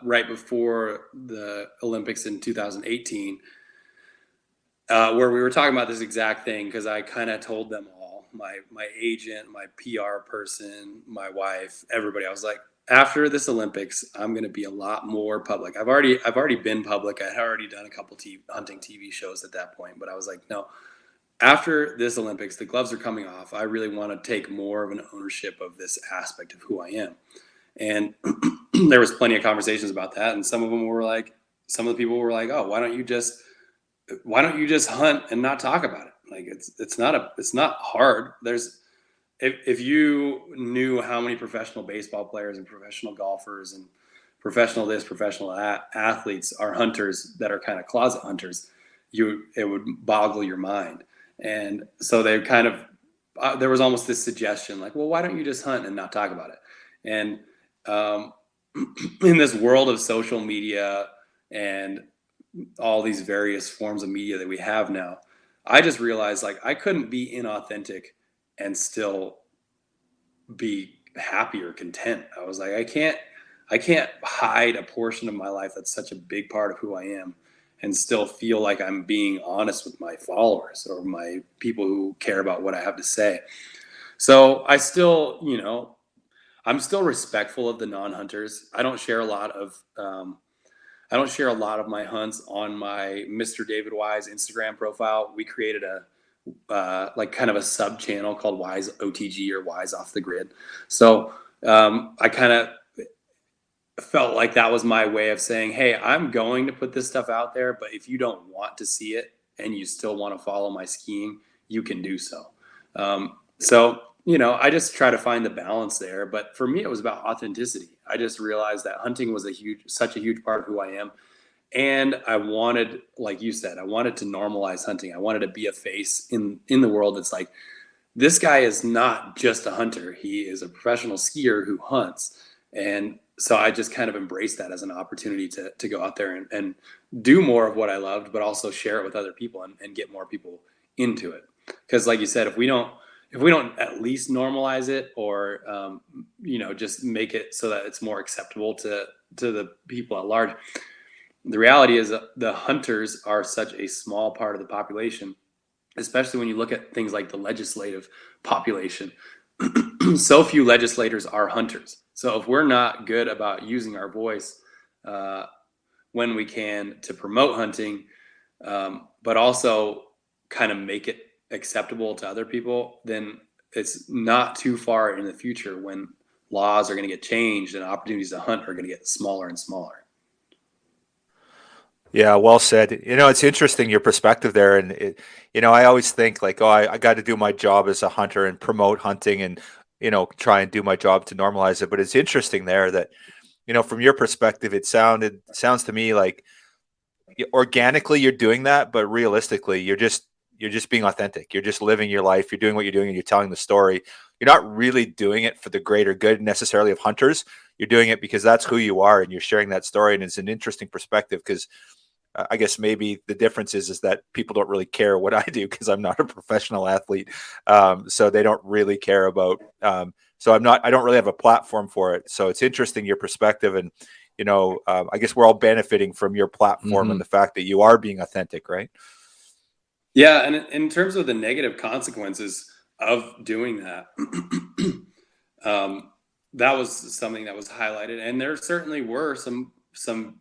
right before the Olympics in 2018 where we were talking about this exact thing, because I kind of told them all, my agent, my PR person, my wife, everybody. I was like, after this Olympics, I'm going to be a lot more public. I've already been public. I had already done a couple hunting TV shows at that point, but I was like, no, after this Olympics, the gloves are coming off. I really want to take more of an ownership of this aspect of who I am. And there was plenty of conversations about that. And some of the people were like, oh, why don't you just hunt and not talk about it? Like it's not hard. If you knew how many professional baseball players and professional golfers and professional athletes are hunters that are kind of closet hunters, it would boggle your mind. And so they kind of, there was almost this suggestion like, well, why don't you just hunt and not talk about it? And in this world of social media and all these various forms of media that we have now, I just realized like I couldn't be inauthentic and still be happy or content. I was like, I can't hide a portion of my life that's such a big part of who I am and still feel like I'm being honest with my followers or my people who care about what I have to say. So I still, I'm still respectful of the non-hunters. I don't share a lot of my hunts on my Mr. David Wise Instagram profile. We created like kind of a sub channel called Wise OTG or Wise Off the Grid. So I kind of felt like that was my way of saying, hey, I'm going to put this stuff out there, but if you don't want to see it and you still want to follow my skiing, you can do so. I just try to find the balance there. But for me, it was about authenticity. I just realized that hunting was such a huge part of who I am. And I wanted, like you said, I wanted to normalize hunting. I wanted to be a face in the world that's like, this guy is not just a hunter. He is a professional skier who hunts. And so I just kind of embraced that as an opportunity to go out there and do more of what I loved, but also share it with other people and get more people into it. Because like you said, if we don't at least normalize it or, just make it so that it's more acceptable to the people at large, the reality is that the hunters are such a small part of the population, especially when you look at things like the legislative population. So few legislators are hunters. So if we're not good about using our voice when we can to promote hunting, but also kind of make it acceptable to other people, then it's not too far in the future when laws are going to get changed and opportunities to hunt are going to get smaller and smaller. Yeah, well said. It's interesting your perspective there, and I always think like, oh, I got to do my job as a hunter and promote hunting, and try and do my job to normalize it. But it's interesting there that, from your perspective, it sounds to me like organically you're doing that, but realistically you're just being authentic. You're just living your life. You're doing what you're doing and you're telling the story. You're not really doing it for the greater good necessarily of hunters. You're doing it because that's who you are and you're sharing that story. And it's an interesting perspective because I guess maybe the difference is that people don't really care what I do because I'm not a professional athlete. So they don't really care about, so I don't really have a platform for it. So it's interesting, your perspective. And, I guess we're all benefiting from your platform and the fact that you are being authentic, right? Yeah. And in terms of the negative consequences of doing that, that was something that was highlighted. And there certainly were some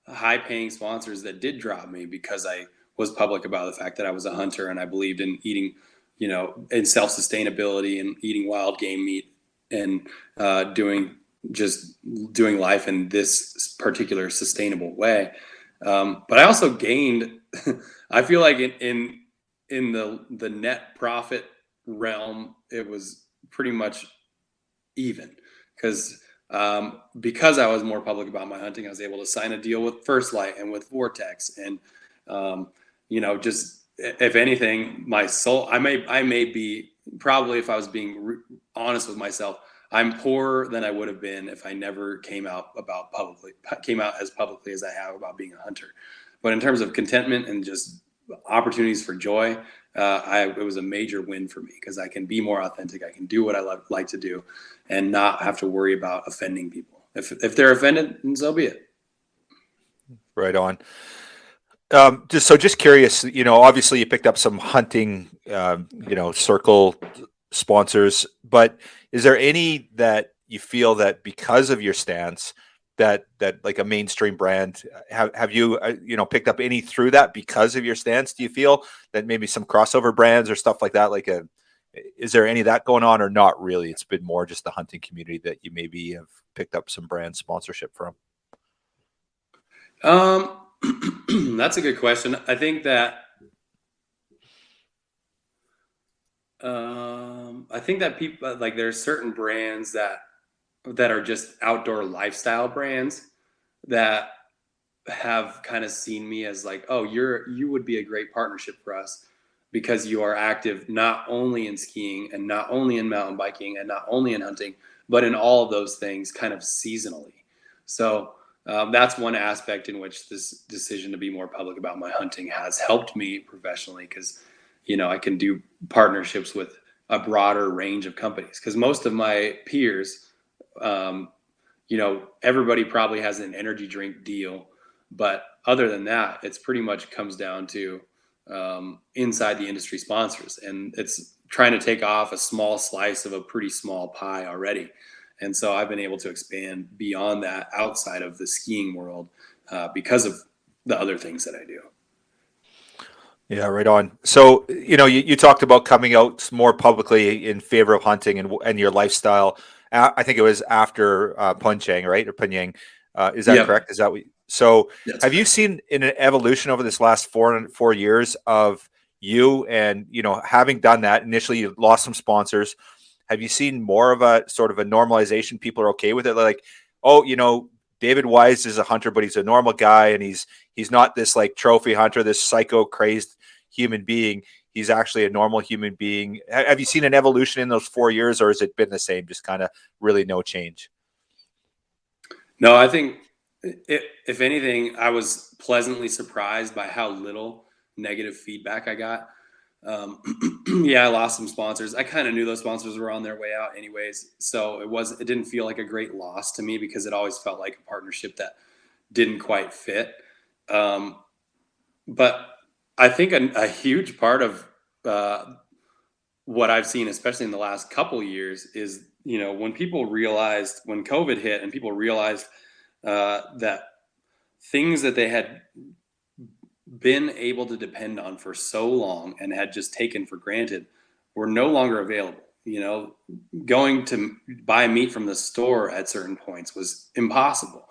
high paying sponsors that did drop me because I was public about the fact that I was a hunter and I believed in eating, in self-sustainability and eating wild game meat and doing life in this particular sustainable way. But I also gained, I feel like in the net profit realm, it was pretty much even because I was more public about my hunting, I was able to sign a deal with First Light and with Vortex, and just if anything, my soul. I may be probably, if I was being honest with myself, I'm poorer than I would have been if I never came out as publicly as I have about being a hunter. But in terms of contentment and just opportunities for joy, it was a major win for me because I can be more authentic. I can do what I like to do and not have to worry about offending people. If they're offended, then so be it. Right on. Just curious, obviously you picked up some hunting, circle sponsors, but is there any that you feel that because of your stance that like a mainstream brand, have you, picked up any through that because of your stance? Do you feel that maybe some crossover brands or stuff like that, is there any of that going on or not really? It's been more just the hunting community that you maybe have picked up some brand sponsorship from. That's a good question. I think that people, like, there's certain brands that are just outdoor lifestyle brands that have kind of seen me as like, oh, you would be a great partnership for us because you are active not only in skiing and not only in mountain biking and not only in hunting, but in all of those things kind of seasonally. So that's one aspect in which this decision to be more public about my hunting has helped me professionally because, I can do partnerships with a broader range of companies because most of my peers, everybody probably has an energy drink deal, but other than that, it's pretty much comes down to inside the industry sponsors, and it's trying to take off a small slice of a pretty small pie already. And so I've been able to expand beyond that outside of the skiing world because of the other things that I do. Yeah, right on. So, you talked about coming out more publicly in favor of hunting and your lifestyle. I think it was after Punchang, right? Or Punyang. Is that correct? Is that what? So That's have you correct. seen an evolution over this last 4 years of you and, having done that? Initially, you lost some sponsors. Have you seen more of a sort of a normalization? People are okay with it. Like, oh, David Wise is a hunter, but he's a normal guy. And he's not this like trophy hunter, this psycho crazed human being. He's actually a normal human being. Have you seen an evolution in those 4 years, or has it been the same? Just kind of really no change? No, I think if anything, I was pleasantly surprised by how little negative feedback I got. I lost some sponsors. I kind of knew those sponsors were on their way out anyways. So it didn't feel like a great loss to me because it always felt like a partnership that didn't quite fit. But I think a huge part of what I've seen, especially in the last couple years, is, when COVID hit and people realized that things that they had been able to depend on for so long and had just taken for granted were no longer available. Going to buy meat from the store at certain points was impossible.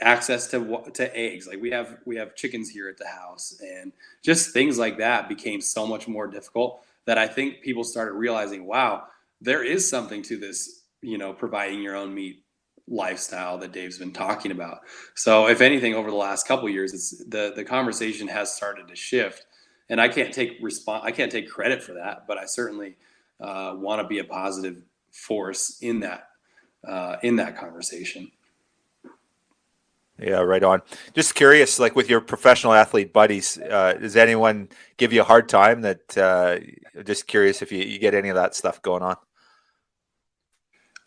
Access to eggs, like we have chickens here at the house, and just things like that became so much more difficult that I think people started realizing, wow, there is something to this, providing your own meat lifestyle that Dave's been talking about. So if anything, over the last couple of years, it's the conversation has started to shift, and I can't take credit for that, but I certainly want to be a positive force in that conversation. Yeah, right on. Just curious, like with your professional athlete buddies, does anyone give you a hard time? Just curious if you get any of that stuff going on.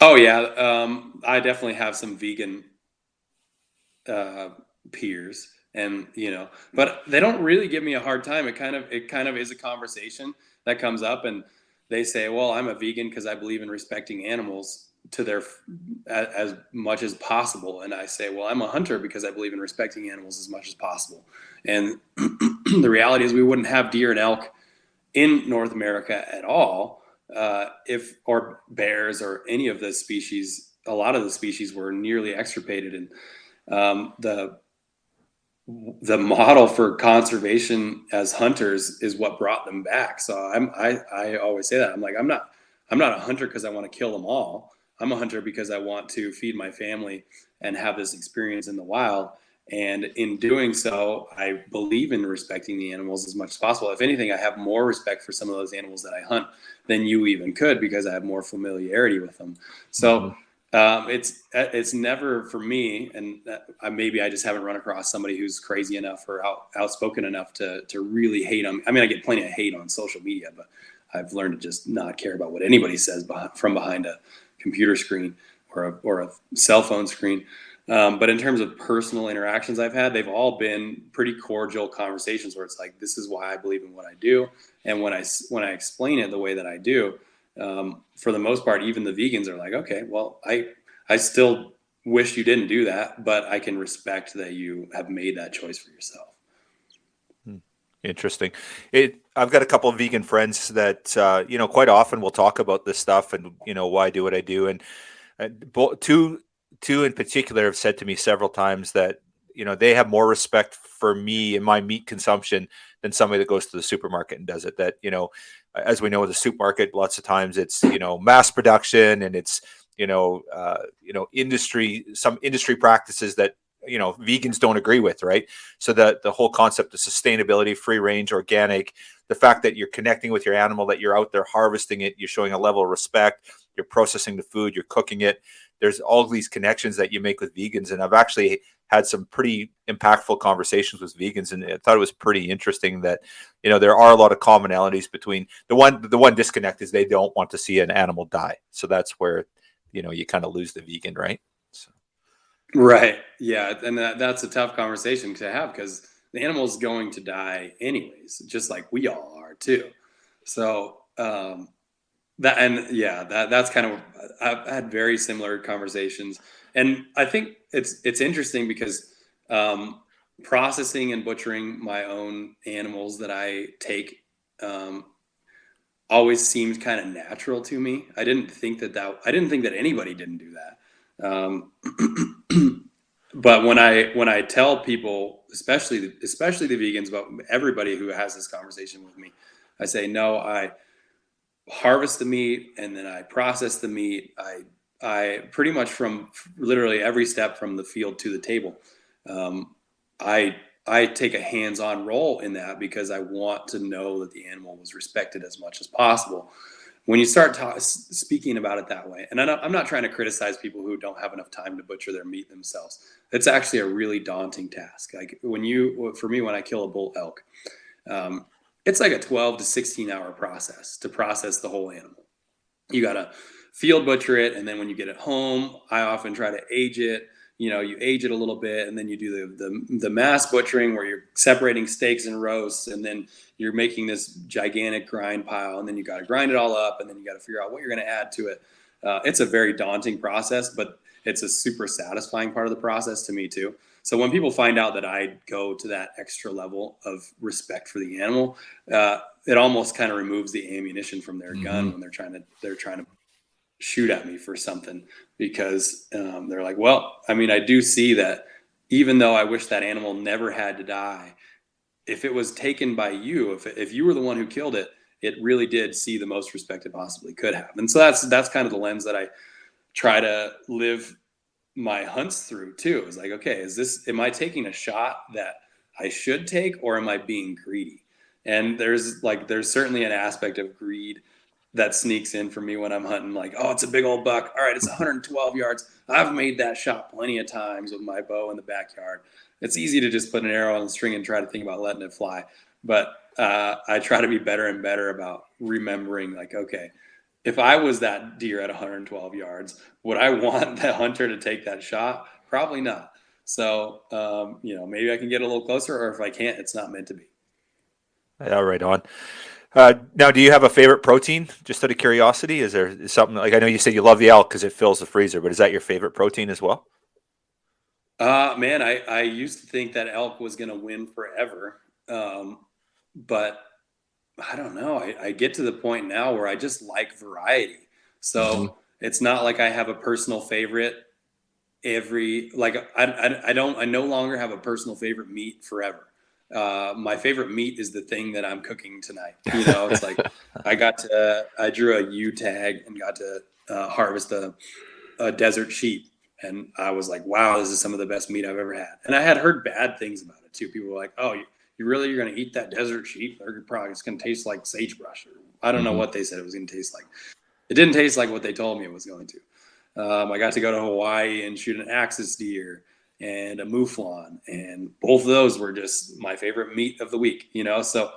Oh yeah, I definitely have some vegan peers, and but they don't really give me a hard time. It kind of is a conversation that comes up, and they say, "Well, I'm a vegan because I believe in respecting animals to their as much as possible," and I say, "Well, I'm a hunter because I believe in respecting animals as much as possible." And the reality is, we wouldn't have deer and elk in North America at all or bears or any of the species. A lot of the species were nearly extirpated, and the model for conservation as hunters is what brought them back. So I always say that I'm not a hunter because I want to kill them all. I'm a hunter because I want to feed my family and have this experience in the wild. And in doing so, I believe in respecting the animals as much as possible. If anything, I have more respect for some of those animals that I hunt than you even could, because I have more familiarity with them. So it's never for me, and maybe I just haven't run across somebody who's crazy enough or outspoken enough to really hate them. I mean, I get plenty of hate on social media, but I've learned to just not care about what anybody says from behind a computer screen or a cell phone screen. But in terms of personal interactions I've had, they've all been pretty cordial conversations where it's like, this is why I believe in what I do. And when I explain it the way that I do, for the most part, even the vegans are like, okay, well, I still wish you didn't do that, but I can respect that you have made that choice for yourself. Interesting. I've got a couple of vegan friends that, quite often we'll talk about this stuff and, why I do what I do. And two in particular have said to me several times that, they have more respect for me and my meat consumption than somebody that goes to the supermarket and does it. That, as we know, the supermarket, lots of times it's, mass production, and it's, some industry practices that, vegans don't agree with, right? So the whole concept of sustainability, free range, organic, the fact that you're connecting with your animal, that you're out there harvesting it, you're showing a level of respect, you're processing the food, you're cooking it. There's all these connections that you make with vegans. And I've actually had some pretty impactful conversations with vegans, and I thought it was pretty interesting that, there are a lot of commonalities between the one disconnect is they don't want to see an animal die. So that's where, you kind of lose the vegan, right? So. Right. Yeah. And that's a tough conversation to have, because the animal's going to die anyways, just like we all are too. So, that's kind of, I've had very similar conversations, and I think it's interesting because, processing and butchering my own animals that I take, always seemed kind of natural to me. I didn't think that anybody didn't do that. But when I tell people, especially the vegans, but everybody who has this conversation with me, I say, no, I harvest the meat and then I process the meat. I pretty much from literally every step from the field to the table. I take a hands-on role in that because I want to know that the animal was respected as much as possible. When you start speaking about it that way, and I'm not trying to criticize people who don't have enough time to butcher their meat themselves. It's actually a really daunting task. Like when I kill a bull elk, it's like a 12 to 16 hour process to process the whole animal. You got to field butcher it, and then when you get it home, I often try to age it. You age it a little bit, and then you do the mass butchering where you're separating steaks and roasts, and then you're making this gigantic grind pile, and then you got to grind it all up, and then you got to figure out what you're going to add to it. It's a very daunting process, but it's a super satisfying part of the process to me too. So when people find out that I go to that extra level of respect for the animal, it almost kind of removes the ammunition from their gun when they're trying to shoot at me for something, because they're like, well, I mean, I do see that even though I wish that animal never had to die, if it was taken by you, if you were the one who killed it it really did see the most respect it possibly could have. And so that's kind of the lens that I try to live my hunts through too. It's like, okay, am I taking a shot that I should take, or am I being greedy? And there's certainly an aspect of greed that sneaks in for me when I'm hunting. Like, oh, it's a big old buck. All right, it's 112 yards. I've made that shot plenty of times with my bow in the backyard. It's easy to just put an arrow on the string and try to think about letting it fly. But I try to be better and better about remembering, like, okay, if I was that deer at 112 yards, would I want the hunter to take that shot? Probably not. So, maybe I can get a little closer, or if I can't, it's not meant to be. Yeah, right on. Now, do you have a favorite protein? Just out of curiosity, is there something like, I know you said you love the elk because it fills the freezer, but is that your favorite protein as well? Man, I used to think that elk was going to win forever. But I don't know. I get to the point now where I just like variety. So it's not like I have a personal favorite I no longer have a personal favorite meat forever. My favorite meat is the thing that I'm cooking tonight. It's like I drew a U tag and got to harvest a desert sheep. And I was like, wow, this is some of the best meat I've ever had. And I had heard bad things about it too. People were like, oh, you're going to eat that desert sheep? It's going to taste like sagebrush. Or I don't know what they said it was going to taste like. It didn't taste like what they told me it was going to. I got to go to Hawaii and shoot an axis deer and a mouflon, and both of those were just my favorite meat of the week. So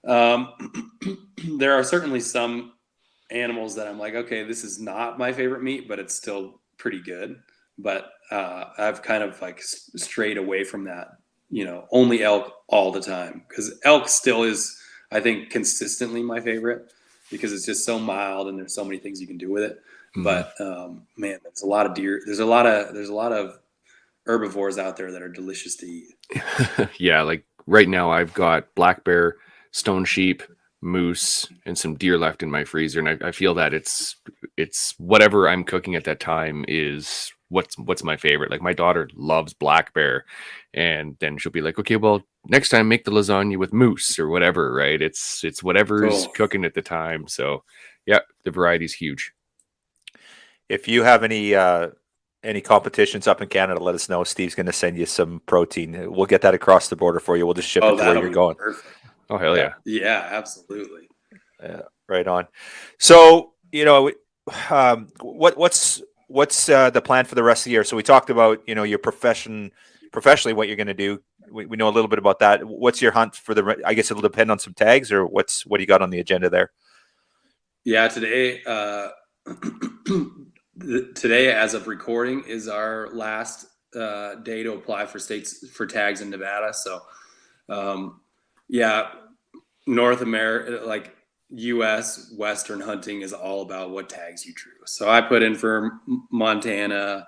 there are certainly some animals that I'm like, okay, this is not my favorite meat, but it's still pretty good. But I've kind of like strayed away from that. Only elk all the time, because elk still is, I think, consistently my favorite because it's just so mild and there's so many things you can do with it. But man, there's a lot of deer. There's a lot of herbivores out there that are delicious to eat. Yeah, like right now I've got black bear, stone sheep, moose, and some deer left in my freezer, and I feel that it's whatever I'm cooking at that time is what's my favorite. Like my daughter loves black bear, and then she'll be like, okay, well, next time make the lasagna with moose or whatever, right? It's whatever's cooking at the time. So yeah, the variety's huge. If you have any competitions up in Canada, let us know. Steve's going to send you some protein. We'll get that across the border for you. We'll just ship it to where you're going. Perfect. Oh, hell yeah. Yeah, absolutely. Yeah, right on. So, what's the plan for the rest of the year? So we talked about, your professionally, what you're going to do. We know a little bit about that. What's your hunt for I guess it'll depend on some tags, or what do you got on the agenda there? Yeah, today, today, as of recording, is our last day to apply for tags in Nevada. So, North America, like U.S. Western hunting, is all about what tags you drew. So I put in for Montana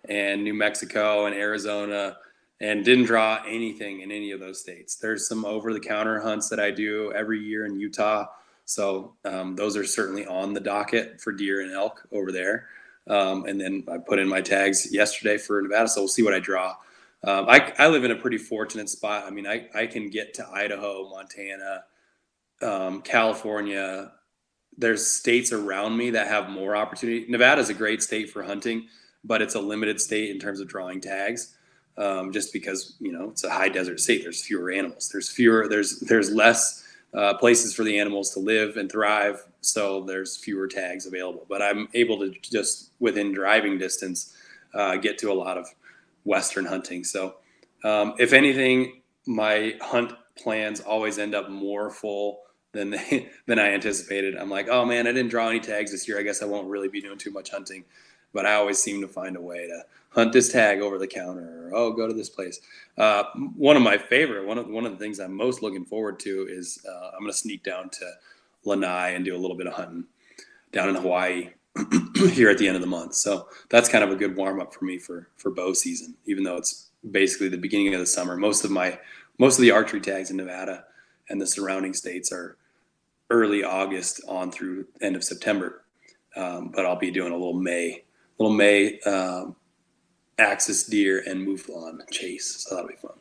and New Mexico and Arizona, and didn't draw anything in any of those states. There's some over-the-counter hunts that I do every year in Utah. So those are certainly on the docket for deer and elk over there. And then I put in my tags yesterday for Nevada, so we'll see what I draw. I live in a pretty fortunate spot. I mean, I can get to Idaho, Montana, California. There's states around me that have more opportunity. Nevada is a great state for hunting, but it's a limited state in terms of drawing tags. Just because, it's a high desert state. There's fewer animals. There's less places for the animals to live and thrive. So there's fewer tags available, but I'm able to just within driving distance, get to a lot of Western hunting. So, if anything, my hunt plans always end up more full than I anticipated. I'm like, oh man, I didn't draw any tags this year. I guess I won't really be doing too much hunting, but I always seem to find a way to hunt this tag over the counter, or go to this place. One of the things I'm most looking forward to is I'm going to sneak down to Lanai and do a little bit of hunting down in Hawaii here at the end of the month. So that's kind of a good warm up for me for bow season, even though it's basically the beginning of the summer. Most of the archery tags in Nevada and the surrounding states are early August on through end of September. But I'll be doing a little May axis deer and mouflon chase. So that'll be fun.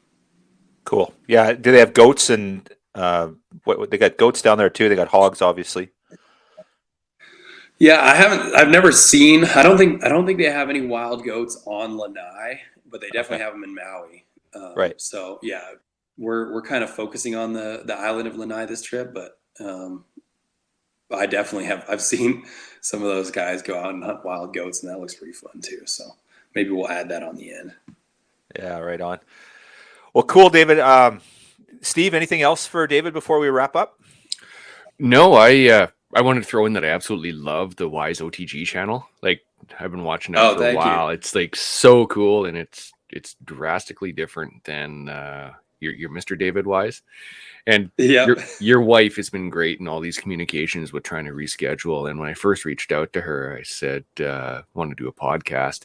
Cool. Yeah. Do they have goats and What they got goats down there too. They got hogs, obviously. Yeah, I've never seen. I don't think they have any wild goats on Lanai, but they definitely have them in Maui. Right. So yeah, we're kind of focusing on the island of Lanai this trip, but I definitely have. I've seen some of those guys go out and hunt wild goats, and that looks pretty fun too. So maybe we'll add that on the end. Yeah, right on. Well, cool, David. Steve, anything else for David before we wrap up? No, I wanted to throw in that I absolutely love the Wise OTG channel. Like I've been watching that for a while. It's like so cool, and it's drastically different than your Mr. David Wise. And your wife has been great in all these communications with trying to reschedule. And when I first reached out to her, I said, want to do a podcast.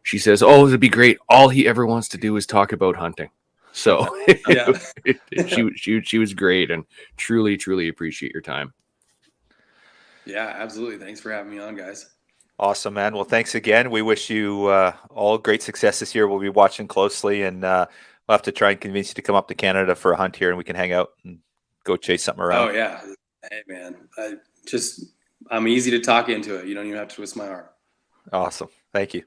She says, "Oh, it'd be great. All he ever wants to do is talk about hunting." So she was great, and truly, truly appreciate your time. Yeah, absolutely. Thanks for having me on, guys. Awesome, man. Well, thanks again. We wish you all great success this year. We'll be watching closely, and we'll have to try and convince you to come up to Canada for a hunt here, and we can hang out and go chase something around. Oh yeah. Hey man, I'm easy to talk into it. You don't even have to twist my arm. Awesome. Thank you.